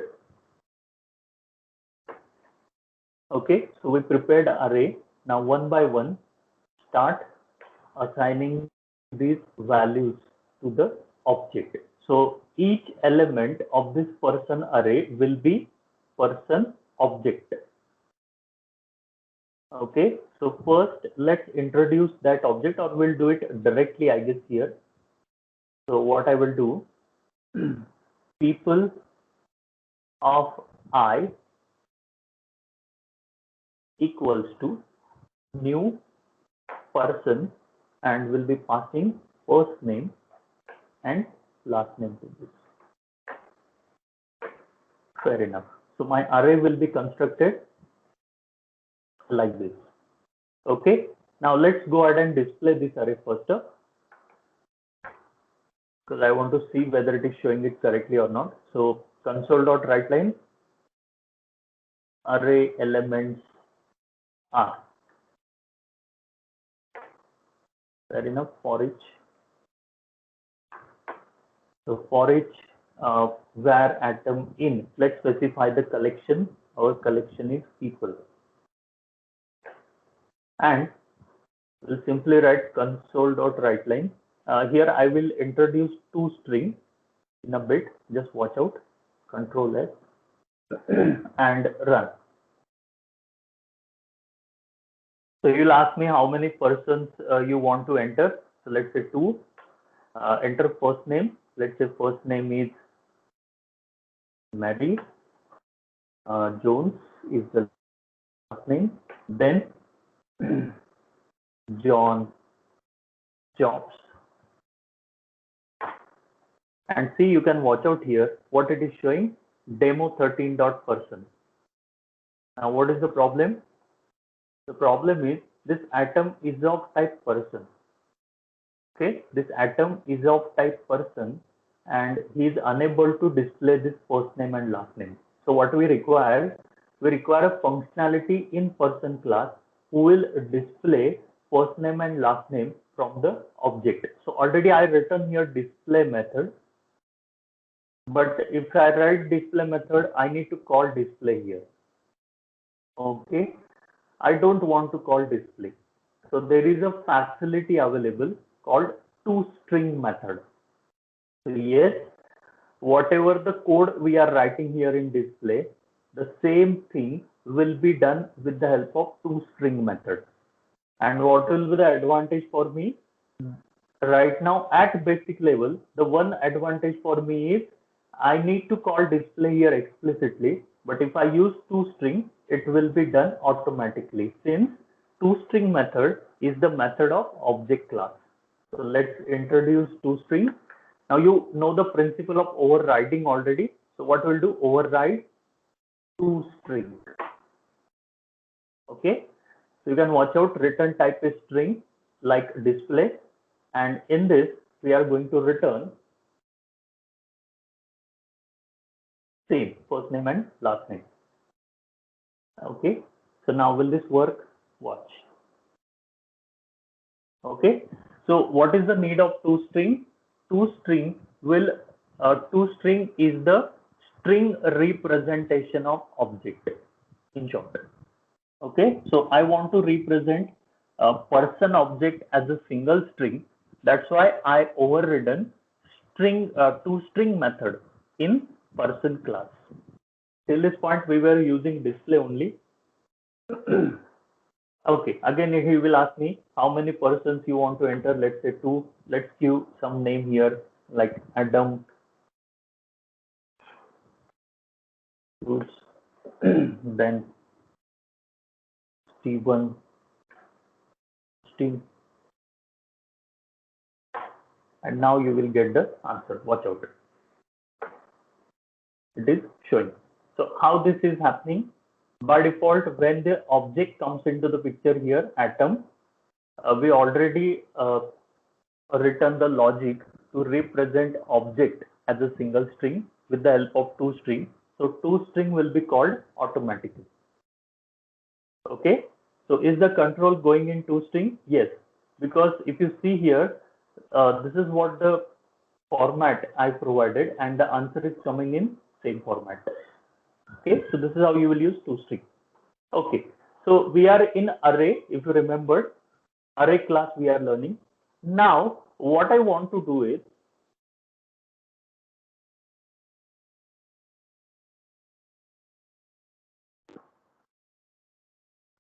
Okay, so we prepared array. Now one by one, start assigning these values to the object. So each element of this person array will be person object. Okay, so first let's introduce that object, or we'll do it directly, I guess, here. So what I will do, people of I equals to new person, and will be passing first name and last name to this. Fair enough. So my array will be constructed like this. Okay, now let's go ahead and display this array first up, because I want to see whether it is showing it correctly or not. So console.writeline array elements are. Fair enough. For each. So for each where atom in, let's specify the collection. Our collection is people, and we'll simply write console.writeline. Here I will introduce toString in a bit. Just watch out. Control S and run. So you'll ask me how many persons you want to enter. So let's say 2. Enter first name. Let's say first name is Mary. Jones is the last name. Then John Jobs. And see, you can watch out here what it is showing. Demo 13.person. Now what is the problem? The problem is this atom is of type person. Okay, this atom is of type person, and he is unable to display this first name and last name. So what we require a functionality in person class who will display first name and last name from the object. So already I written here display method, but if I write display method, I need to call display here. Okay, I don't want to call display. So there is a facility available called toString method. So yes, whatever the code we are writing here in display, the same thing will be done with the help of toString method. And what will be the advantage for me? Right now at basic level, the one advantage for me is I need to call display here explicitly, but if I use toString, it will be done automatically, since toString method is the method of object class. So let's introduce toString. Now you know the principle of overriding already. So what we'll do, override toString. Okay, so you can watch out, return type is string like display, and in this we are going to return same first name and last name. Okay, so now will this work? Watch. Okay, so what is the need of toString? toString is the string representation of object, in short. Okay, so I want to represent a person object as a single string. That's why I overridden toString method in person class. Till this point we were using display only. Okay, again he will ask me how many persons you want to enter. Let's say 2. Let's give some name here like Adam, then Stephen, Steve, and now you will get the answer. Watch out. It is showing. So how this is happening? By default, when the object comes into the picture here, atom, we already written the logic to represent object as a single string with the help of toString. So toString will be called automatically. Okay, so is the control going in toString? Yes, because if you see here, this is what the format I provided, and the answer is coming in same format. Okay, so this is how you will use toString. Okay, so we are in array. If you remember, array class we are learning. Now what I want to do is,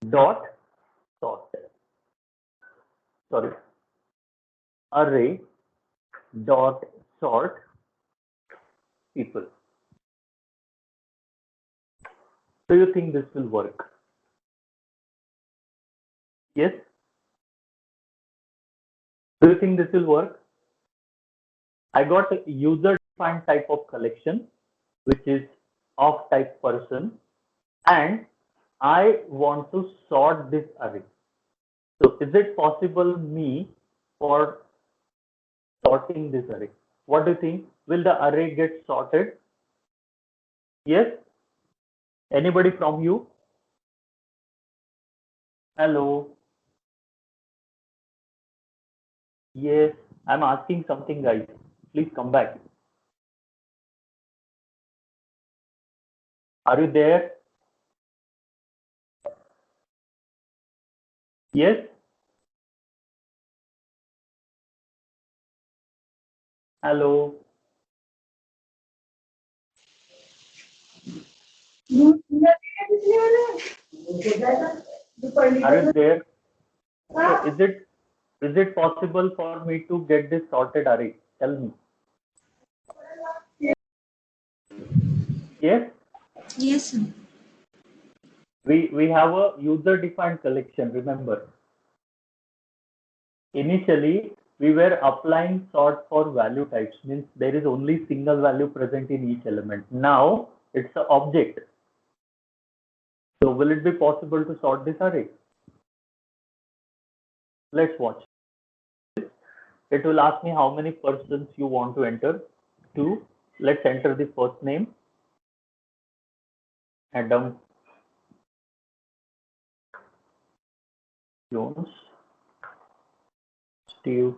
dot sort. Sorry, array dot sort people. Do you think this will work? Yes? Do you think this will work? I got a user defined type of collection, which is of type person, and I want to sort this array. So is it possible me for sorting this array? What do you think? Will the array get sorted? Yes? Anybody from you? Hello? Yes, I'm asking something, guys. Please come back. Are you there? Yes? Hello? Are you there? So is it possible for me to get this sorted array? Tell me. Yes? Yes, sir. We have a user defined collection, remember. Initially, we were applying sort for value types, means there is only single value present in each element. Now it's an object. So will it be possible to sort this array? Let's watch. It will ask me how many persons you want to enter. 2. Let's enter the first name. Adam Jones. Steve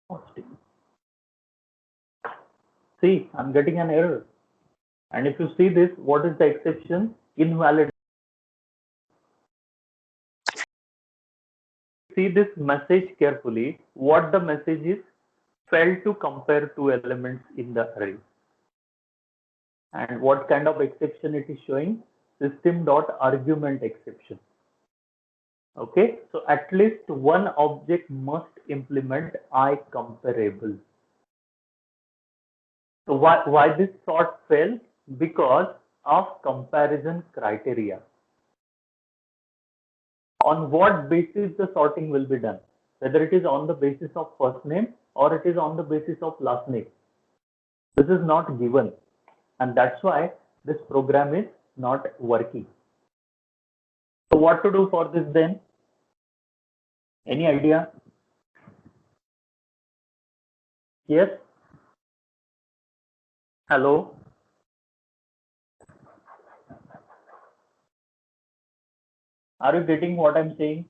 Austin. See, I'm getting an error. And if you see this, what is the exception? Invalid. See this message carefully. What the message is? Failed to compare two elements in the array. And what kind of exception it is showing? System.argument exception. Okay, so at least one object must implement I comparable. So why this sort failed? Because of comparison criteria. On what basis the sorting will be done? Whether it is on the basis of first name or it is on the basis of last name. This is not given, and that's why this program is not working. So what to do for this then? Any idea? Yes? Hello? Are you getting what I'm saying?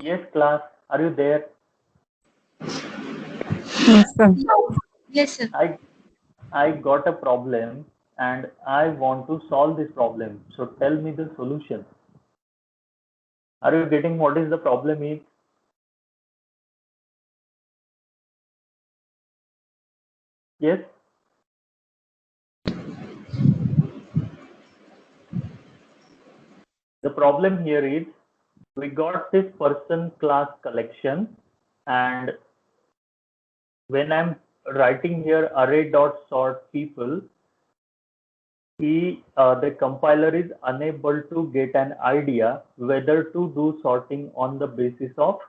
Yes, class. Are you there? Yes, sir. Yes, sir. I got a problem and I want to solve this problem. So tell me the solution. Are you getting what is the problem is? Yes? The problem here is we got this person class collection, and when I'm writing here array.sort people, the compiler is unable to get an idea whether to do sorting on the basis of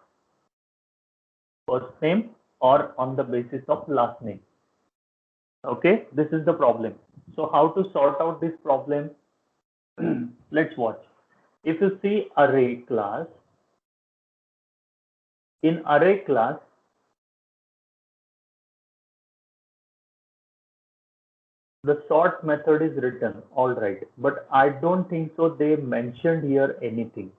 first name or on the basis of last name. Okay, this is the problem. So how to sort out this problem? Let's watch. If you see array class, in array class, the sort method is written, all right, but I don't think so they mentioned here anything.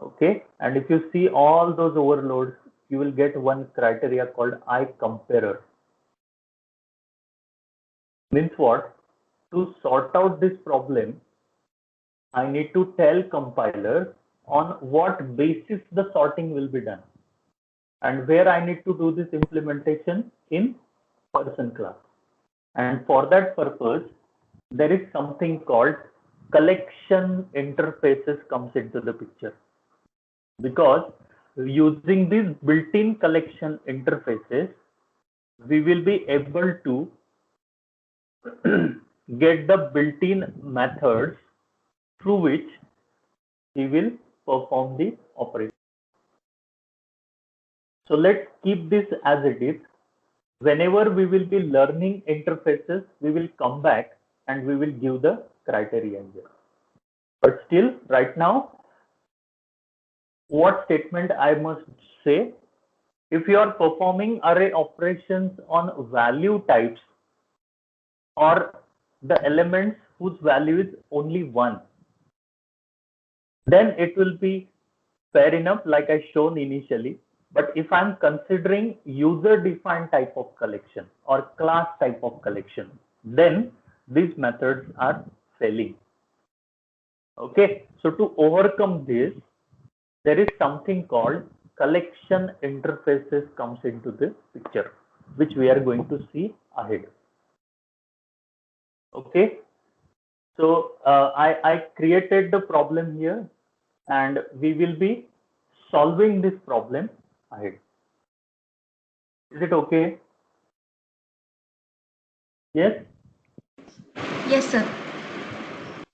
Okay, and if you see all those overloads, you will get one criteria called I comparer. Means what? To sort out this problem, I need to tell compiler on what basis the sorting will be done. And where I need to do this implementation? In person class. And for that purpose, there is something called collection interfaces comes into the picture. Because using these built-in collection interfaces, we will be able to get the built-in methods through which we will perform the operation. So let's keep this as it is. Whenever we will be learning interfaces, we will come back and we will give the criteria here. But still, right now, what statement I must say? If you are performing array operations on value types or the elements whose value is only 1, then it will be fair enough, like I shown initially. But if I'm considering user defined type of collection or class type of collection, then these methods are failing. Okay, so to overcome this, there is something called collection interfaces comes into the picture, which we are going to see ahead. Okay, so I created the problem here, and we will be solving this problem ahead. Is it okay? Yes? Yes, sir.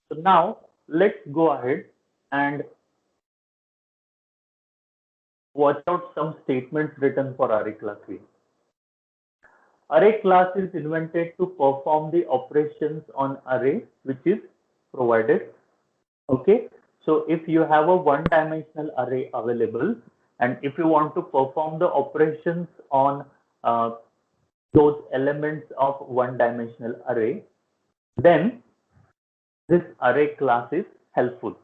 So now let's go ahead and watch out some statements written for array class here. Array class is invented to perform the operations on array which is provided. Okay, so if you have a one-dimensional array available, and if you want to perform the operations on those elements of one-dimensional array, then this array class is helpful.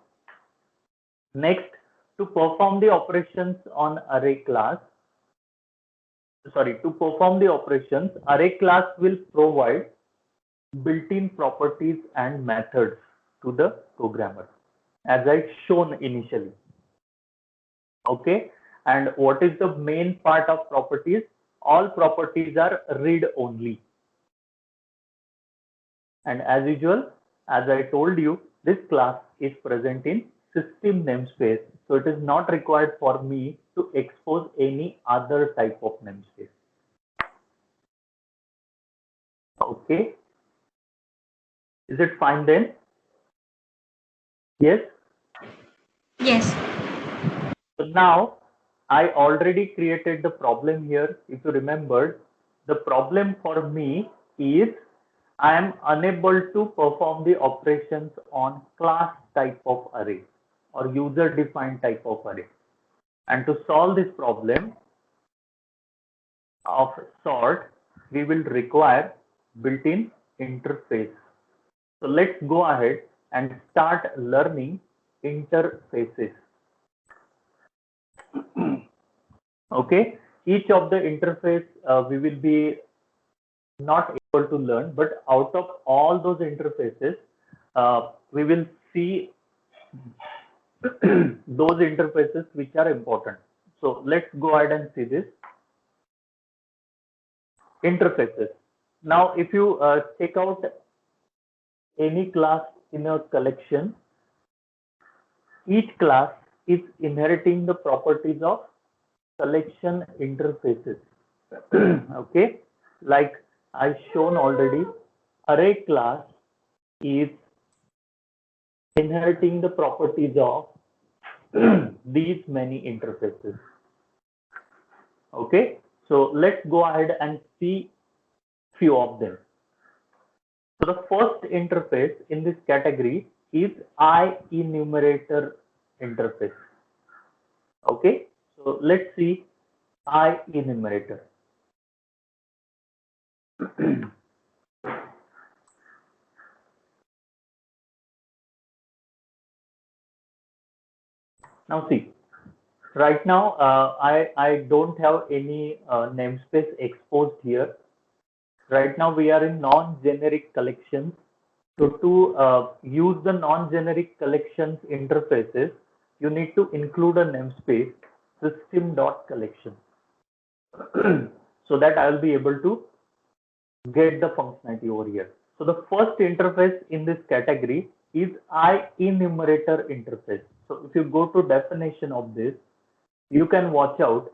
Next, to perform the operations on array class, to perform the operations, array class will provide built-in properties and methods to the programmer, as I shown initially. Okay, and what is the main part of properties? All properties are read only. And as usual, as I told you, this class is present in system namespace. So it is not required for me to expose any other type of namespace. Okay. Is it fine then? Yes? Yes. So now I already created the problem here. If you remembered, the problem for me is I am unable to perform the operations on class type of array or user defined type of array. And to solve this problem of sort, we will require built-in interface. So let's go ahead and start learning interfaces. Okay, each of the interface we will be not able to learn, but out of all those interfaces, we will see those interfaces which are important. So let's go ahead and see this. Interfaces. Now, if you check out any class in a collection, each class is inheriting the properties of collection interfaces. Okay, like I shown already, array class is inheriting the properties of these many interfaces. Okay, so let's go ahead and see few of them. So the first interface in this category is IEnumerator interface. Okay, so let's see IEnumerator. Now see, right now I don't have any namespace exposed here. Right now we are in non-generic collections. So to use the non-generic collections interfaces, you need to include a namespace system.collection so that I will be able to get the functionality over here. So the first interface in this category is IEnumerator interface. So if you go to definition of this, you can watch out.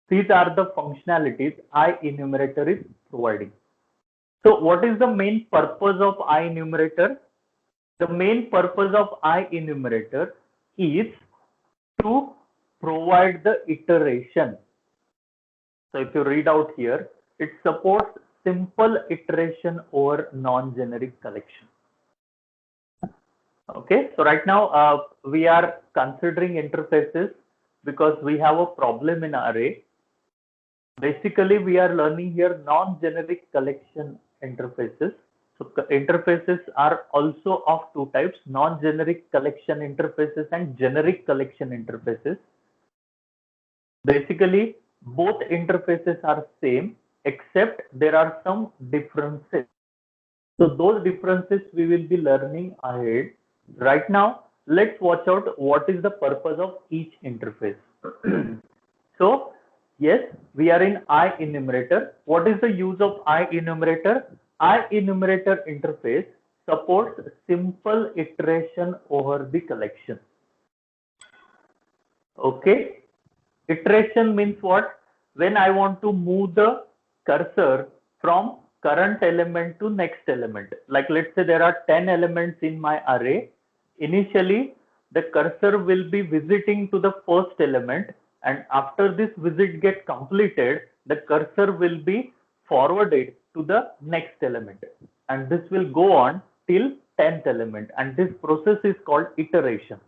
These are the functionalities IEnumerator is providing. So what is the main purpose of IEnumerator? The main purpose of IEnumerator is to provide the iteration. So if you read out here, it supports simple iteration over non-generic collection. Okay, so right now we are considering interfaces because we have a problem in array. Basically, we are learning here non-generic collection interfaces. So interfaces are also of two types: non-generic collection interfaces and generic collection interfaces. Basically, both interfaces are same, except there are some differences. So those differences we will be learning ahead. Right now, let's watch out what is the purpose of each interface. So yes, we are in IEnumerator. What is the use of IEnumerator? IEnumerator interface supports simple iteration over the collection. Okay, iteration means what? When I want to move the cursor from current element to next element. Like let's say there are 10 elements in my array. Initially, the cursor will be visiting to the first element, and after this visit gets completed, the cursor will be forwarded to the next element. And this will go on till 10th element. And this process is called iteration.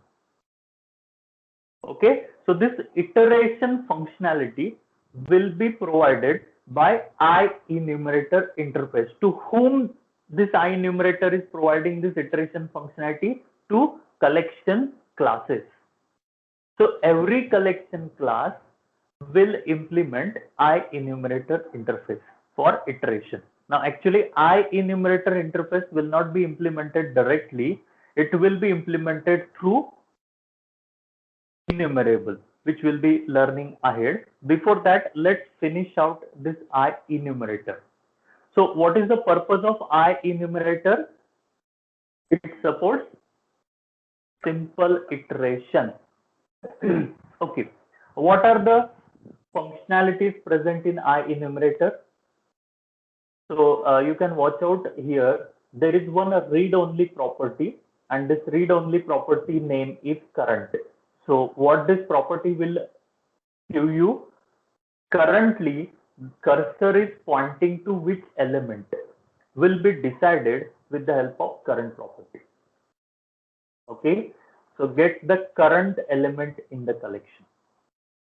Okay, so this iteration functionality will be provided by IEnumerator interface. To whom this IEnumerator is providing this iteration functionality? To collection classes. So every collection class will implement IEnumerator interface for iteration. Now actually IEnumerator interface will not be implemented directly. It will be implemented through enumerable, which we'll be learning ahead. Before that, let's finish out this IEnumerator. So what is the purpose of IEnumerator? It supports simple iteration. Okay, what are the functionalities present in IEnumerator? So you can watch out here. There is one read-only property, and this read-only property name is current. So what this property will give you? Currently, cursor is pointing to which element will be decided with the help of current property. Okay, so get the current element in the collection,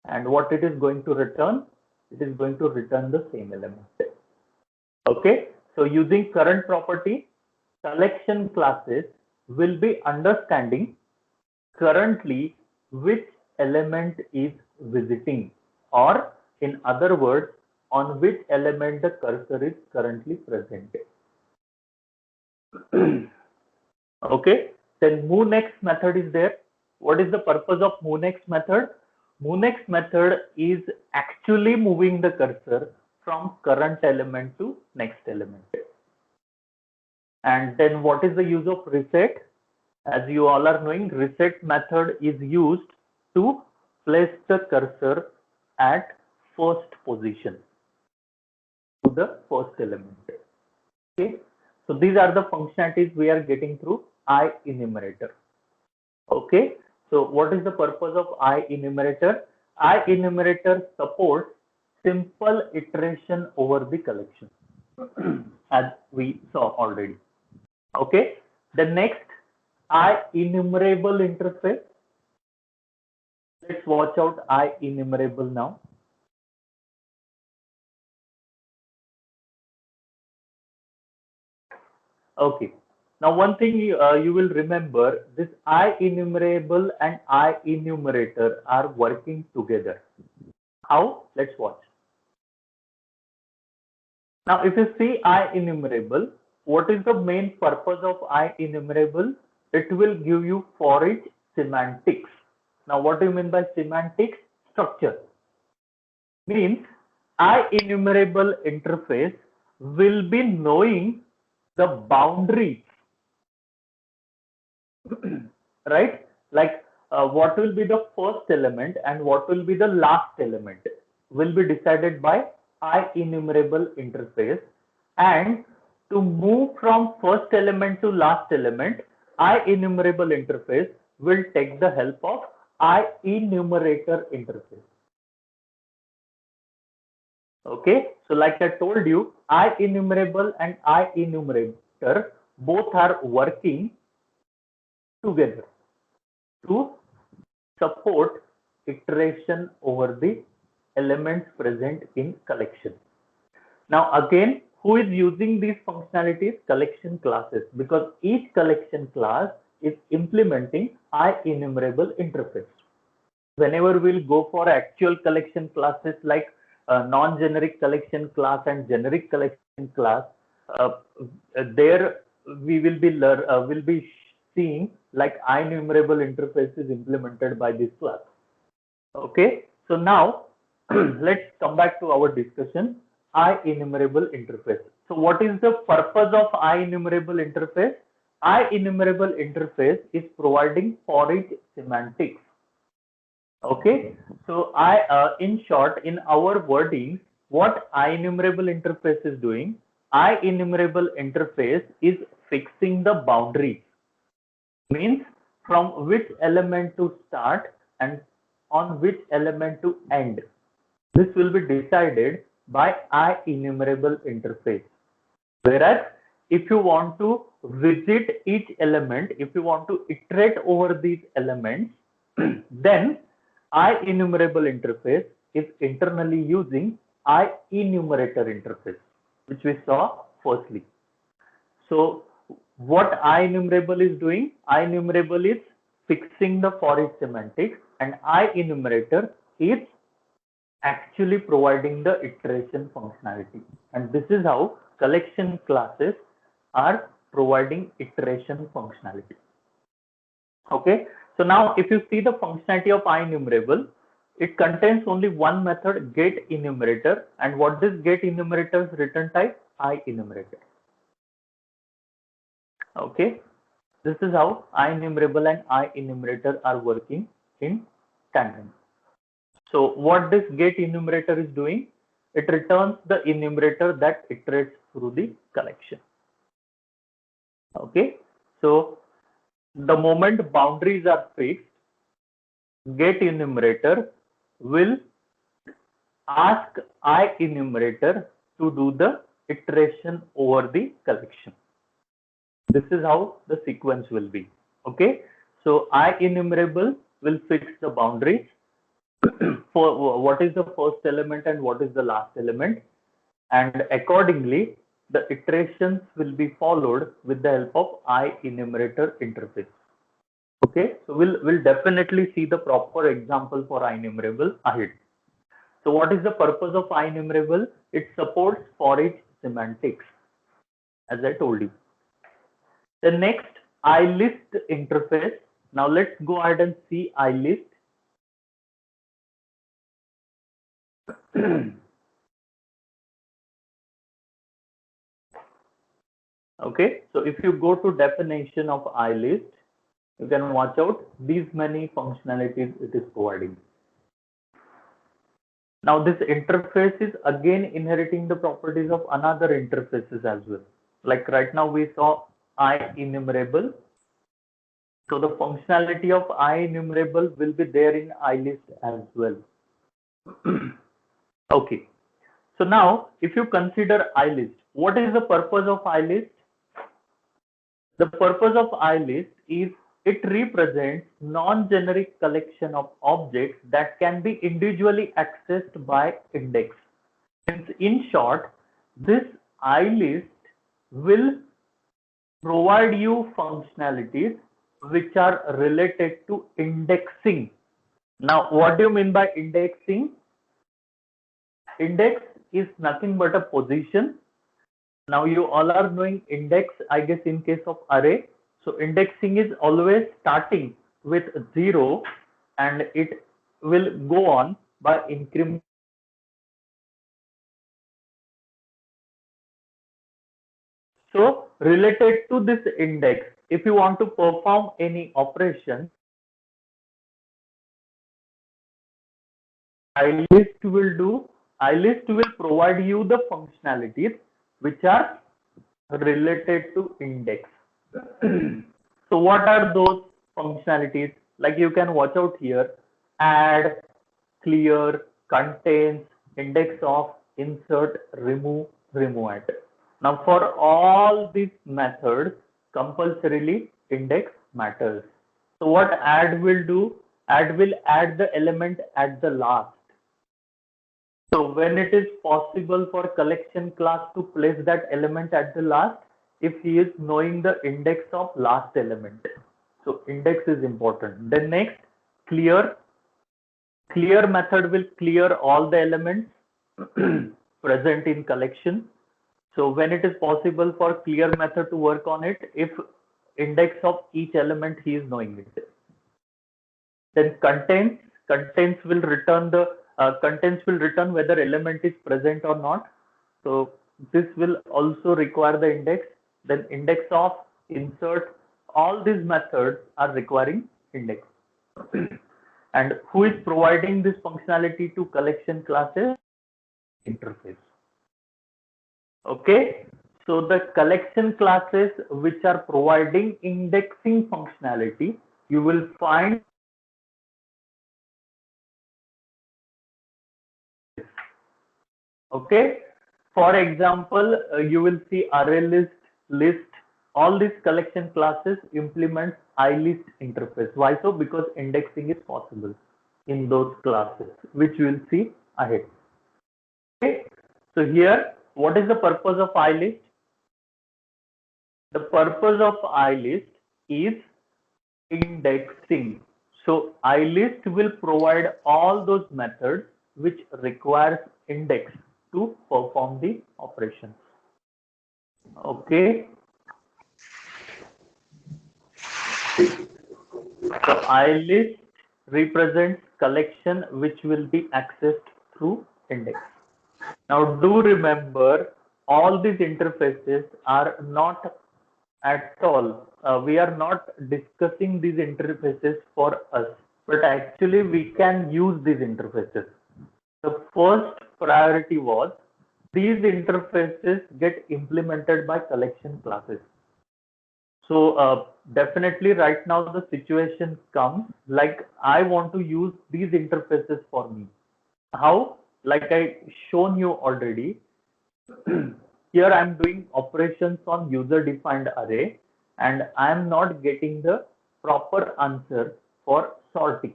and what it is going to return? It is going to return the same element. Okay, so using current property, collection classes will be understanding currently which element is visiting, or in other words, on which element the cursor is currently present. Okay, then moveNext method is there. What is the purpose of moveNext method? moveNext method is actually moving the cursor from current element to next element. And then what is the use of reset? As you all are knowing, reset method is used to place the cursor at first position to the first element. Okay, so these are the functionalities we are getting through IEnumerator. Okay, so what is the purpose of IEnumerator? IEnumerator supports simple iteration over the collection, as we saw already. Okay, the next IEnumerable interface. Let's watch out IEnumerable now. Okay, now one thing you will remember, this IEnumerable and IEnumerator are working together. How? Let's watch. Now if you see IEnumerable, what is the main purpose of IEnumerable? It will give you for each semantics. Now what do you mean by semantics? Structure. Means IEnumerable interface will be knowing the boundaries, right? Like what will be the first element and what will be the last element will be decided by IEnumerable interface. And to move from first element to last element, IEnumerable interface will take the help of IEnumerator interface. Okay, so like I told you, IEnumerable and IEnumerator both are working together to support iteration over the elements present in collection. Now again, who is using these functionalities? Collection classes, because each collection class is implementing IEnumerable interface. Whenever we'll go for actual collection classes like non-generic collection class and generic collection class, there we will be seeing like IEnumerable interface is implemented by this class. Okay, so now let's come back to our discussion. IEnumerable interface. So what is the purpose of IEnumerable interface? IEnumerable interface is providing for each semantics. Okay, so in short, in our wording, what IEnumerable interface is doing, IEnumerable interface is fixing the boundaries, means from which element to start and on which element to end. This will be decided by IEnumerable interface. Whereas if you want to visit each element, if you want to iterate over these elements, then IEnumerable interface is internally using IEnumerator interface, which we saw firstly. So what IEnumerable is doing? IEnumerable is fixing the for each semantics, and IEnumerator is actually providing the iteration functionality. And this is how collection classes are providing iteration functionality. Okay, so now if you see the functionality of IEnumerable, it contains only one method, getEnumerator. And what is getEnumerator's return type? IEnumerator. Okay, this is how IEnumerable and IEnumerator are working in tandem. So what this getEnumerator is doing, it returns the enumerator that iterates through the collection. Okay, so the moment boundaries are fixed, getEnumerator will ask IEnumerator to do the iteration over the collection. This is how the sequence will be. Okay, so IEnumerable will fix the boundaries for what is the first element and what is the last element, and accordingly the iterations will be followed with the help of IEnumerator interface. Okay, so we'll definitely see the proper example for IEnumerable ahead. So what is the purpose of IEnumerable? It supports for each semantics, as I told you. The next, IList interface. Now let's go ahead and see IList. Okay, so if you go to definition of IList, you can watch out these many functionalities it is providing. Now this interface is again inheriting the properties of another interfaces as well. Like right now we saw IEnumerable. So the functionality of IEnumerable will be there in IList as well. Okay, so now if you consider IList, what is the purpose of IList? The purpose of IList is it represents non-generic collection of objects that can be individually accessed by index. In short, this IList will provide you functionalities which are related to indexing. Now, what do you mean by indexing? Index is nothing but a position. Now you all are knowing index, I guess, in case of array. So indexing is always starting with 0 and it will go on by incrementing So related to this index, if you want to perform any operation, iList will provide you the functionalities which are related to index. So what are those functionalities? Like you can watch out here: add, clear, contains, index of, insert, remove, remove at. Now for all these methods, compulsorily index matters. So what add will do? Add will add the element at the last. So when it is possible for collection class to place that element at the last, if he is knowing the index of last element. So index is important. Then next, clear. Clear method will clear all the elements present in collection. So when it is possible for clear method to work on it, if index of each element he is knowing it. Then contains will return the contents will return whether element is present or not. So this will also require the index. Then index of, insert, all these methods are requiring index. And who is providing this functionality to collection classes? Interface. Okay, so the collection classes which are providing indexing functionality, you will find. Okay, for example, you will see array list, list, all these collection classes implement iList interface. Why so? Because indexing is possible in those classes, which we will see ahead. Okay, so here, what is the purpose of iList? The purpose of iList is indexing. So iList will provide all those methods which requires index to perform the operations. Okay. So iList represents collection which will be accessed through index. Now do remember, all these interfaces are not at all. We are not discussing these interfaces for us, but actually we can use these interfaces. The first priority was these interfaces get implemented by collection classes. So definitely right now the situation comes like I want to use these interfaces for me. How? Like I shown you already. Here I'm doing operations on user defined array and I'm not getting the proper answer for sorting.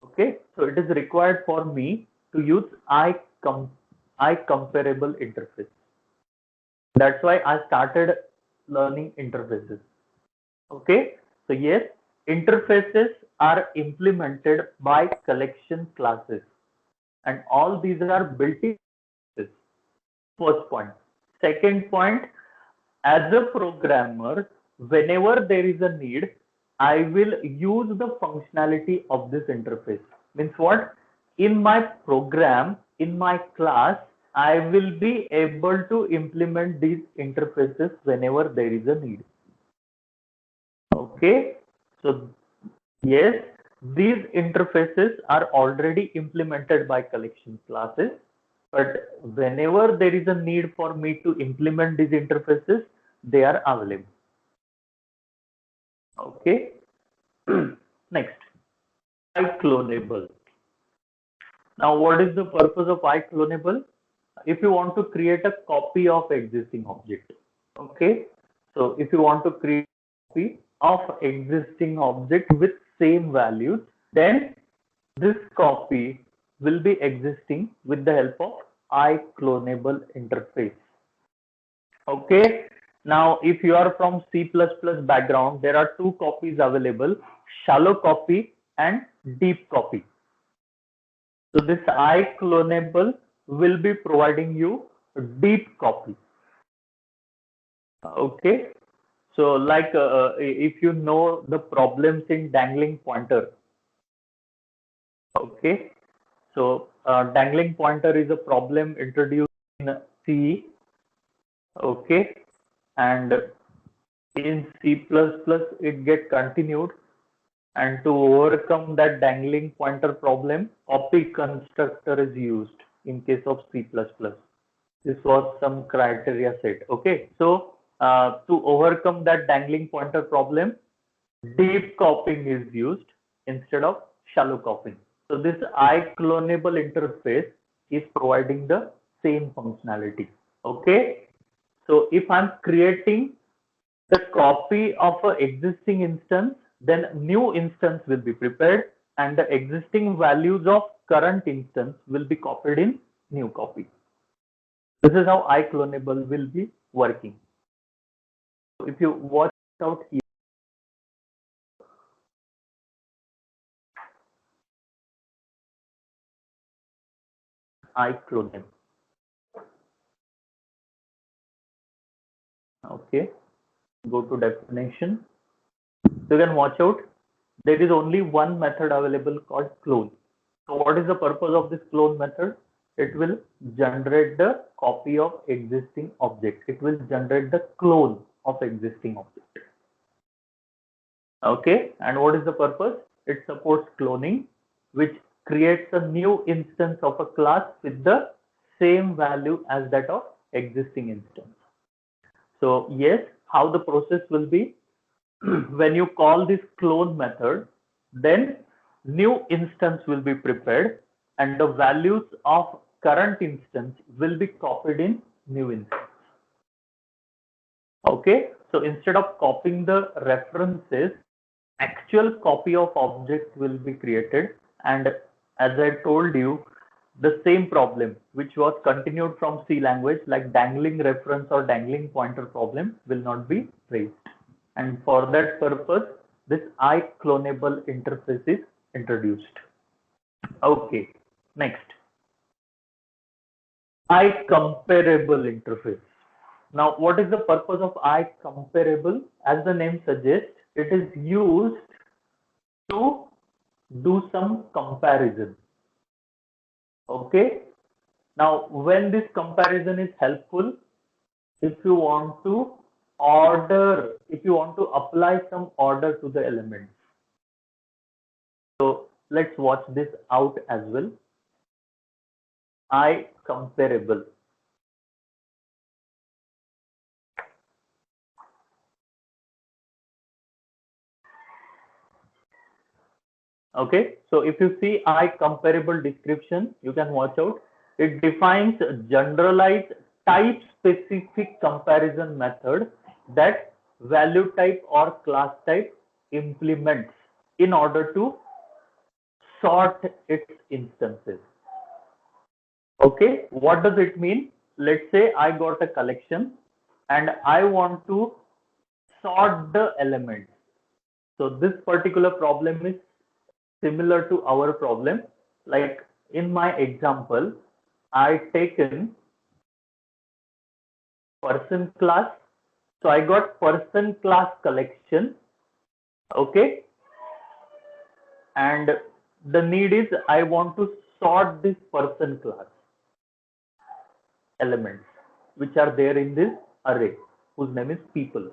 Okay, so it is required for me to use comparable interface. That's why I started learning interfaces. Okay, so yes, interfaces are implemented by collection classes and all these are built in. First point. Second point, as a programmer, whenever there is a need, I will use the functionality of this interface. Means what? In my program, in my class, I will be able to implement these interfaces whenever there is a need. Okay, so yes, these interfaces are already implemented by collection classes, but whenever there is a need for me to implement these interfaces, they are available. Okay. Next, iClonable. Now, what is the purpose of iClonable? If you want to create a copy of existing object, okay. So if you want to create a copy of existing object with same values, then this copy will be existing with the help of iClonable interface. Okay. Now, if you are from C++ background, there are two copies available: shallow copy and deep copy. So this iClonable will be providing you deep copy. Okay. So like if you know the problems in dangling pointer. Okay. So dangling pointer is a problem introduced in C Okay, and in C++ it get continued, and to overcome that dangling pointer problem, copy constructor is used in case of C++. This was some criteria set. Okay, so to overcome that dangling pointer problem, deep copying is used instead of shallow copying. So this iClonable interface is providing the same functionality. Okay, so if I'm creating the copy of an existing instance, then new instance will be prepared and the existing values of current instance will be copied in new copy. This is how iClonable will be working. So if you watch out here, iClonable. Okay, go to definition. So you can watch out. There is only one method available called clone. So what is the purpose of this clone method? It will generate the copy of existing object. It will generate the clone of existing object. Okay, and what is the purpose? It supports cloning, which creates a new instance of a class with the same value as that of existing instance. So yes, how the process will be, when you call this clone method, then new instance will be prepared and the values of current instance will be copied in new instance. Okay, so instead of copying the references, actual copy of object will be created, and as I told you, the same problem which was continued from C language, like dangling reference or dangling pointer problem, will not be raised. And for that purpose, this iClonable interface is introduced. Okay, next, iComparable interface. Now, what is the purpose of iComparable? As the name suggests, it is used to do some comparison. Okay. Now, when this comparison is helpful, if you want to if you want to apply some order to the elements. So let's watch this out as well. iComparable. Okay, so if you see iComparable description, you can watch out. It defines generalized type specific comparison method that value type or class type implements in order to sort its instances. Okay, what does it mean? Let's say I got a collection and I want to sort the elements. So this particular problem is similar to our problem. Like in my example, I taken person class. So I got person class collection. Okay. And the need is I want to sort this person class elements which are there in this array whose name is people.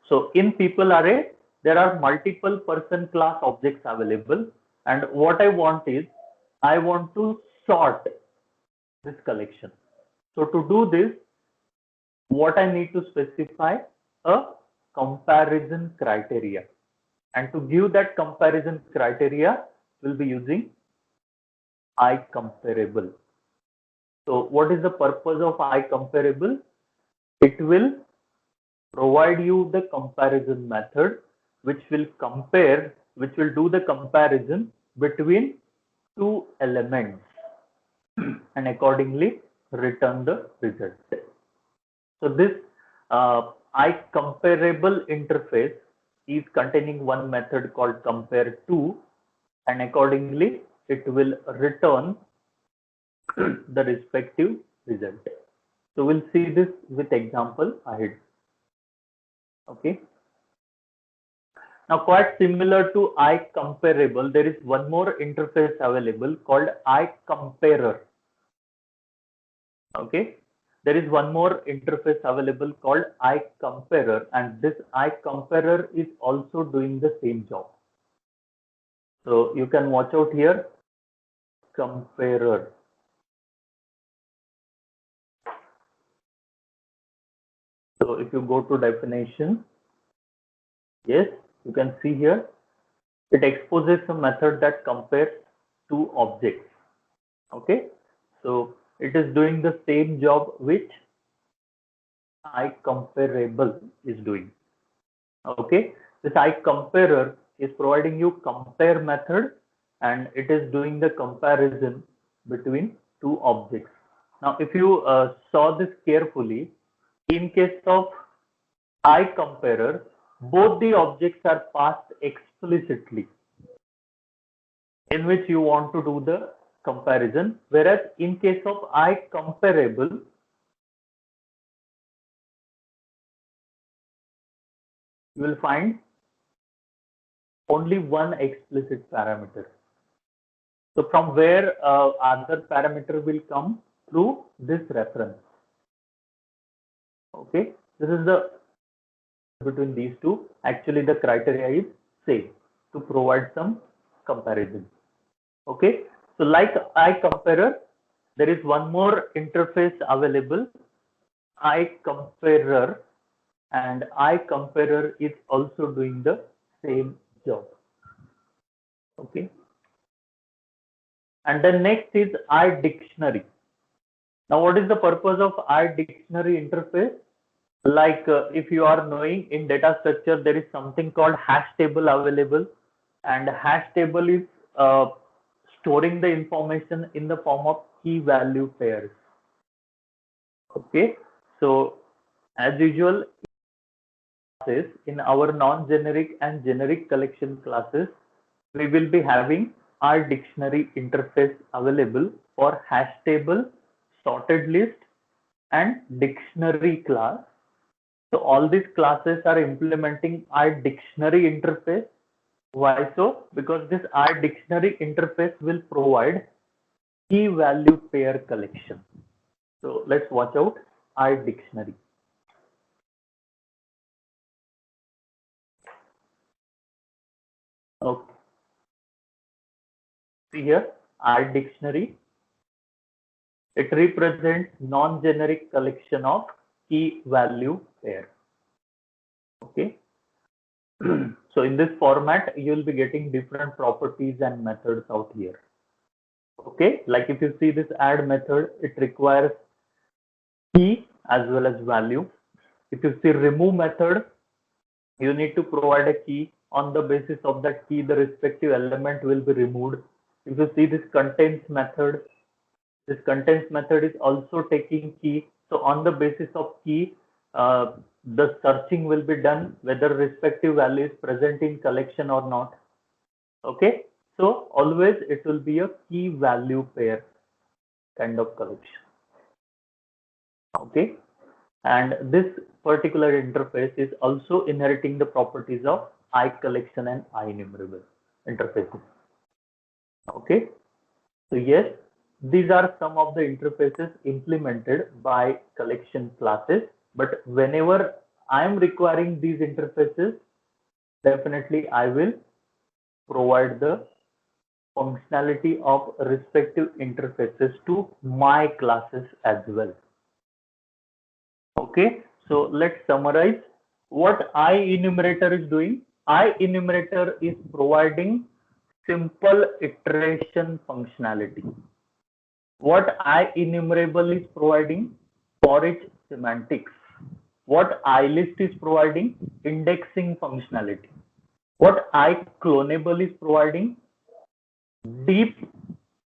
So in people array, there are multiple person class objects available. And what I want is I want to sort this collection. So to do this, what I need to specify a comparison criteria. And to give that comparison criteria, we'll be using iComparable. So what is the purpose of iComparable? It will provide you the comparison method which will do the comparison between two elements and accordingly return the result. So this iComparable interface is containing one method called compare2, and accordingly it will return the respective result. So we'll see this with example ahead. Okay. Now, quite similar to iComparable, there is one more interface available called iComparer. Okay. there is one more interface available called iComparer, and this iComparer is also doing the same job. So you can watch out here, comparer. So if you go to definition, yes, you can see here, it exposes a method that compares two objects. Okay, so it is doing the same job which iComparable is doing. Okay, this iComparer is providing you compare method, and it is doing the comparison between two objects. Now, if you saw this carefully, in case of iComparer, both the objects are passed explicitly, in which you want to do the comparison, whereas in case of iComparable, you will find only one explicit parameter. So from where other parameter will come? Through this reference. Okay, this is the between these two. Actually, the criteria is same to provide some comparison. Okay, so like iComparer, there is one more interface available, iComparer, and iComparer is also doing the same job. Okay, and then next is iDictionary. Now, what is the purpose of iDictionary interface? Like if you are knowing, in data structure there is something called hash table available, and hash table is storing the information in the form of key value pairs. Okay, so as usual, in our non-generic and generic collection classes, we will be having iDictionary interface available for hash table, sorted list, and dictionary class. So all these classes are implementing iDictionary interface. Why so? Because this iDictionary interface will provide key value pair collection. So let's watch out iDictionary. Okay. See here, iDictionary. It represents non-generic collection of key value pair. Okay. So in this format, you will be getting different properties and methods out here. Okay, like if you see this add method, it requires key as well as value. If you see remove method, you need to provide a key. On the basis of that key, the respective element will be removed. If you see this contains method, this contains method is also taking key. So on the basis of key, the searching will be done whether respective value is present in collection or not. Okay, so always it will be a key value pair kind of collection. Okay, and this particular interface is also inheriting the properties of iCollection and iEnumerable interfaces. Okay, so yes, these are some of the interfaces implemented by collection classes, but whenever I am requiring these interfaces, definitely I will provide the functionality of respective interfaces to my classes as well. Okay, so let's summarize what iEnumerator is doing. iEnumerator is providing simple iteration functionality. What iEnumerable is providing? For each semantics. What iList is providing? Indexing functionality. What iClonable is providing? Deep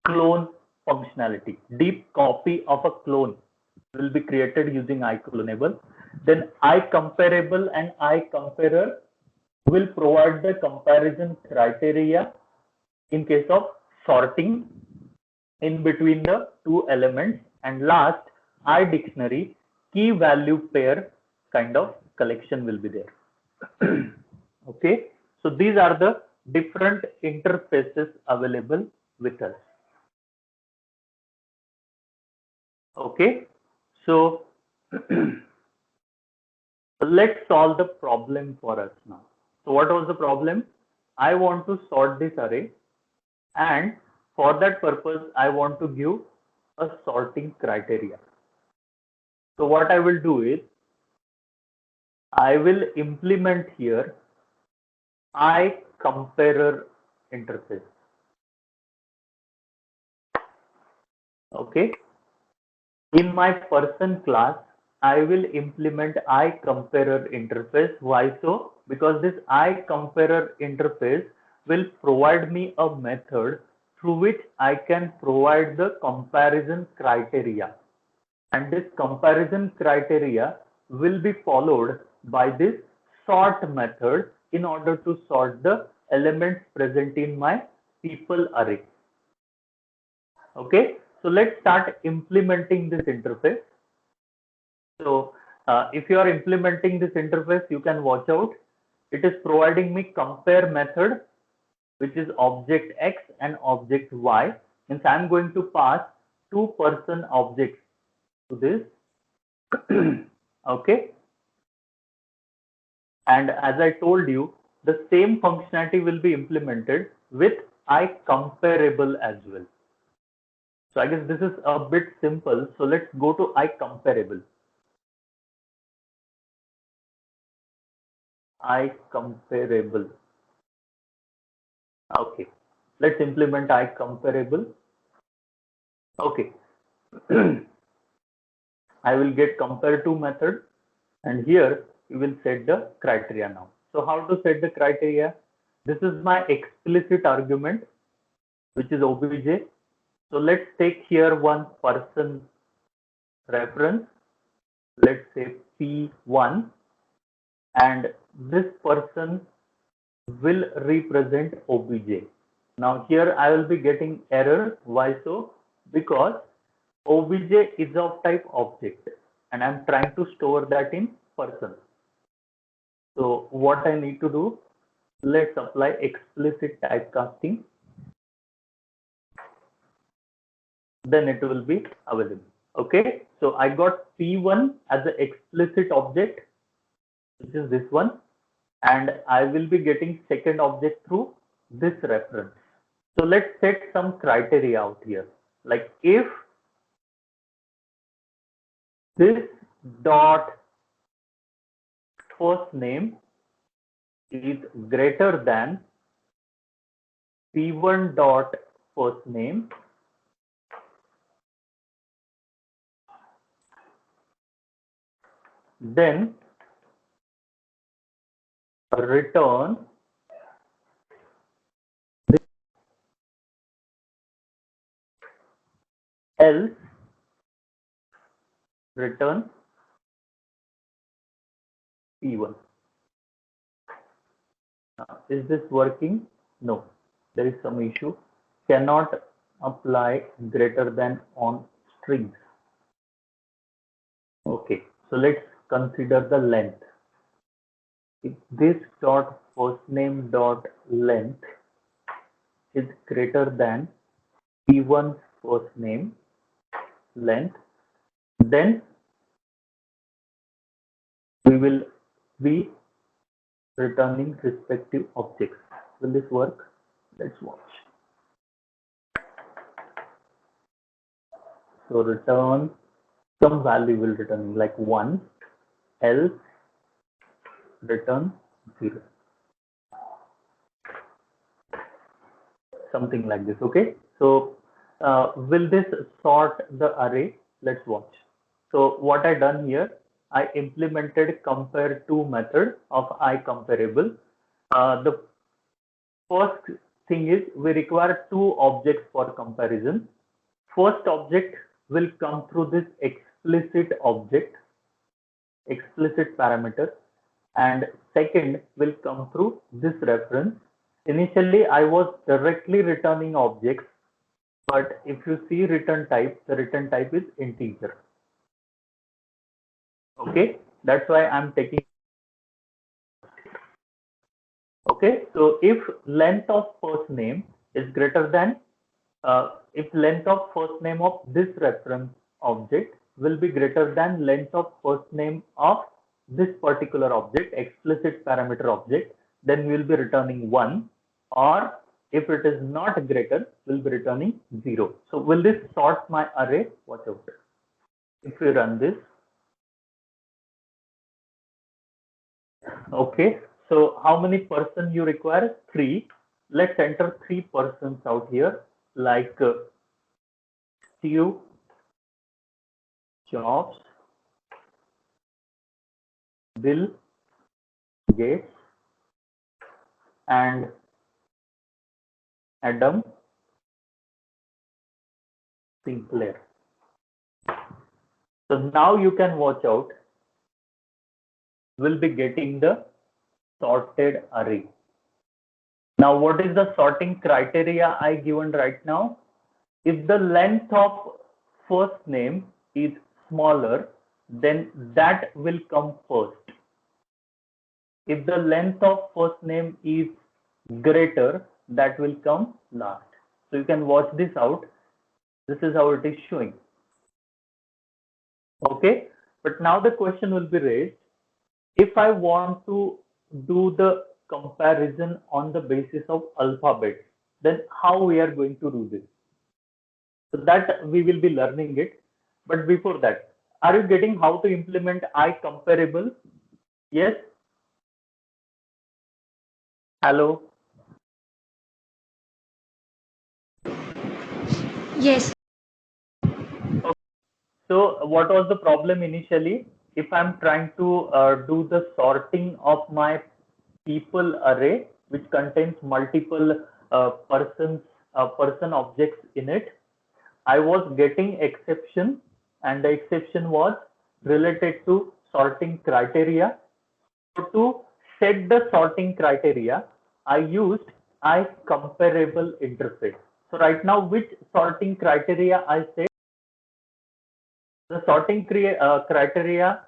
clone functionality. Deep copy of a clone will be created using iClonable. Then iComparable and iComparer will provide the comparison criteria in case of sorting in between the two elements, and last iDictionary key value pair kind of collection will be there. Okay, so these are the different interfaces available with us. Okay, So let's solve the problem for us now. So what was the problem? I want to sort this array, and for that purpose, I want to give a sorting criteria. So what I will do is, I will implement here iComparer interface. Okay. In my person class, I will implement iComparer interface. Why so? Because this iComparer interface will provide me a method through which I can provide the comparison criteria. And this comparison criteria will be followed by this sort method in order to sort the elements present in my people array. Okay, so let's start implementing this interface. So if you are implementing this interface, you can watch out. It is providing me compare method, which is object X and object Y. Means I'm going to pass two person objects to this. Okay. And as I told you, the same functionality will be implemented with iComparable as well. So I guess this is a bit simple. So let's go to iComparable. iComparable. Okay, let's implement iComparable. Okay, I will get compare to method, and here we will set the criteria now. So how to set the criteria? This is my explicit argument, which is obj. So let's take here one person reference. Let's say P1, and this person will represent obj. Now here I will be getting error. Why so? Because obj is of type object, and I'm trying to store that in person. So what I need to do, let's apply explicit typecasting. Then it will be available. Okay, so I got P1 as an explicit object, which is this one, and I will be getting second object through this reference. So let's set some criteria out here. Like if this dot first name is greater than P1 dot first name, then return this, else return P1. Is this working? No, there is some issue. Cannot apply greater than on strings. Okay, so let's consider the length. If this dot first name dot length is greater than P1's first name length, then we will be returning respective objects. Will this work? Let's watch. So return some value will return like 1, else return 0. Something like this. Okay. So will this sort the array? Let's watch. So what I done here, I implemented compare to method of iComparable. The first thing is we require two objects for comparison. First object will come through this explicit object, explicit parameter, and second will come through this reference. Initially, I was directly returning objects, but if you see return type, the return type is integer. Okay, that's why I'm taking. Okay, so if length of first name is greater than, if length of first name of this reference object will be greater than length of first name of this particular object, explicit parameter object, then we will be returning 1, or if it is not greater, we'll be returning 0. So will this sort my array? Watch out. If we run this, okay, so how many person you require? 3. Let's enter 3 persons out here, like Steve, Jobs, Bill Gates, and Adam Sinclair. So now you can watch out. We'll be getting the sorted array. Now, what is the sorting criteria I given right now? If the length of first name is smaller, then that will come first. If the length of first name is greater, that will come last. So you can watch this out. This is how it is showing. Okay, but now the question will be raised. If I want to do the comparison on the basis of alphabet, then how we are going to do this? So that we will be learning it. But before that, are you getting how to implement iComparable? Yes? Hello? Yes. So what was the problem initially? If I'm trying to do the sorting of my people array, which contains multiple person objects in it, I was getting exception, and the exception was related to sorting criteria. So to set the sorting criteria, I used iComparable interface. So right now, which sorting criteria I set? The sorting criteria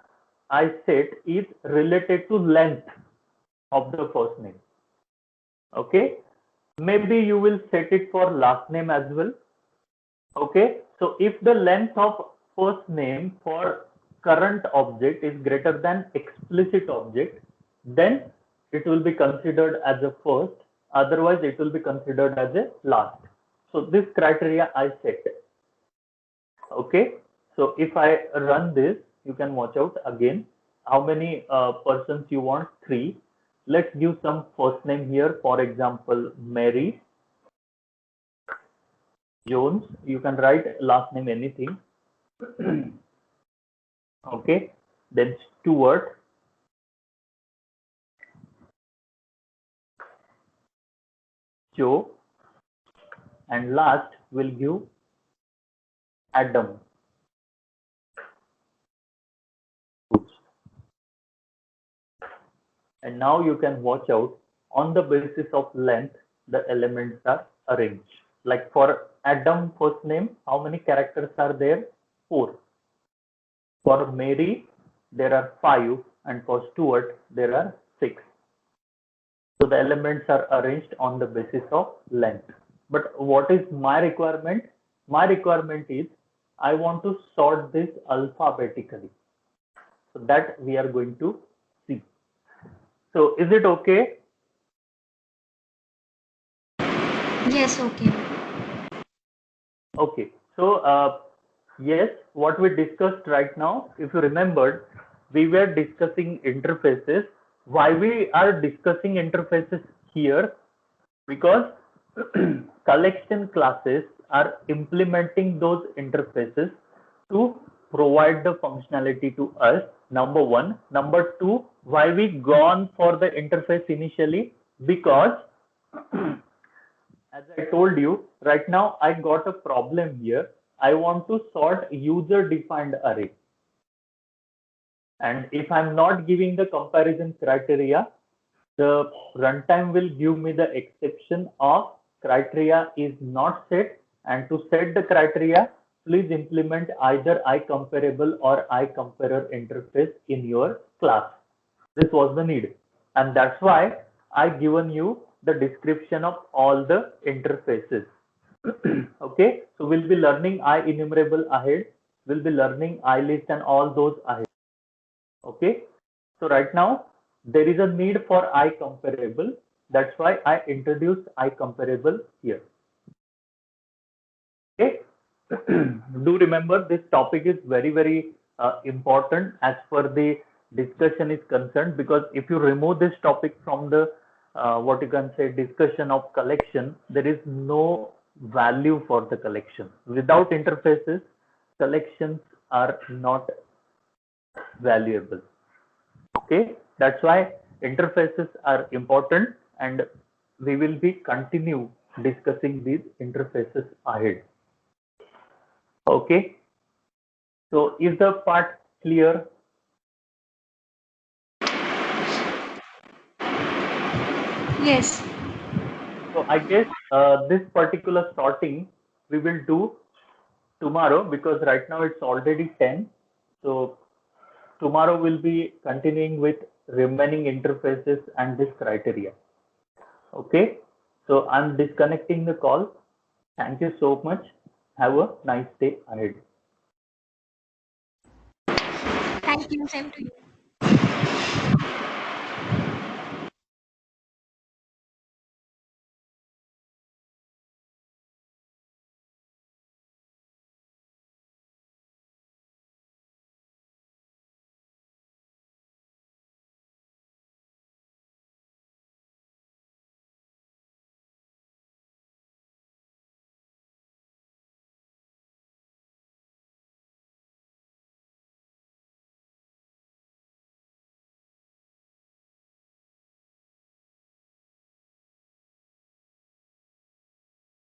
I set is related to length of the first name. Okay, maybe you will set it for last name as well. Okay, so if the length of first name for current object is greater than explicit object, then it will be considered as a first, otherwise it will be considered as a last. So this criteria I set. Okay, so if I run this, you can watch out again. How many persons you want? 3. Let's give some first name here. For example, Mary, Jones. You can write last name anything. Okay, then Stuart, Joe, and last we'll give Adam. Oops. And now you can watch out on the basis of length, the elements are arranged. Like for Adam first name, how many characters are there? 4. For Mary, there are 5, and for Stuart, there are 6. So the elements are arranged on the basis of length. But what is my requirement? My requirement is I want to sort this alphabetically. So that we are going to see. So is it okay? Yes, okay. Okay. So yes, what we discussed right now, if you remembered, we were discussing interfaces. Why we are discussing interfaces here? Because collection classes are implementing those interfaces to provide the functionality to us. Number one. Number two, why we gone for the interface initially? Because as I told you, right now I got a problem here. I want to sort user defined array. And if I'm not giving the comparison criteria, the runtime will give me the exception of criteria is not set. And to set the criteria, please implement either iComparable or iComparer interface in your class. This was the need. And that's why I given you the description of all the interfaces. Okay, so we'll be learning IEnumerable ahead. will be learning IList and all those ahead. Okay. So right now there is a need for I comparable. That's why I introduced I comparable here. Okay. Do remember this topic is very important as per the discussion is concerned, because if you remove this topic from the what you can say discussion of collection, there is no value for the collection. Without interfaces, collections are not valuable. Okay, that's why interfaces are important, and we will be continue discussing these interfaces ahead. Okay, so is the part clear? Yes. So I guess this particular sorting we will do tomorrow, because right now it's already 10. So tomorrow we'll be continuing with remaining interfaces and this criteria. Okay, so I'm disconnecting the call. Thank you so much. Have a nice day ahead. Thank you. Same to you.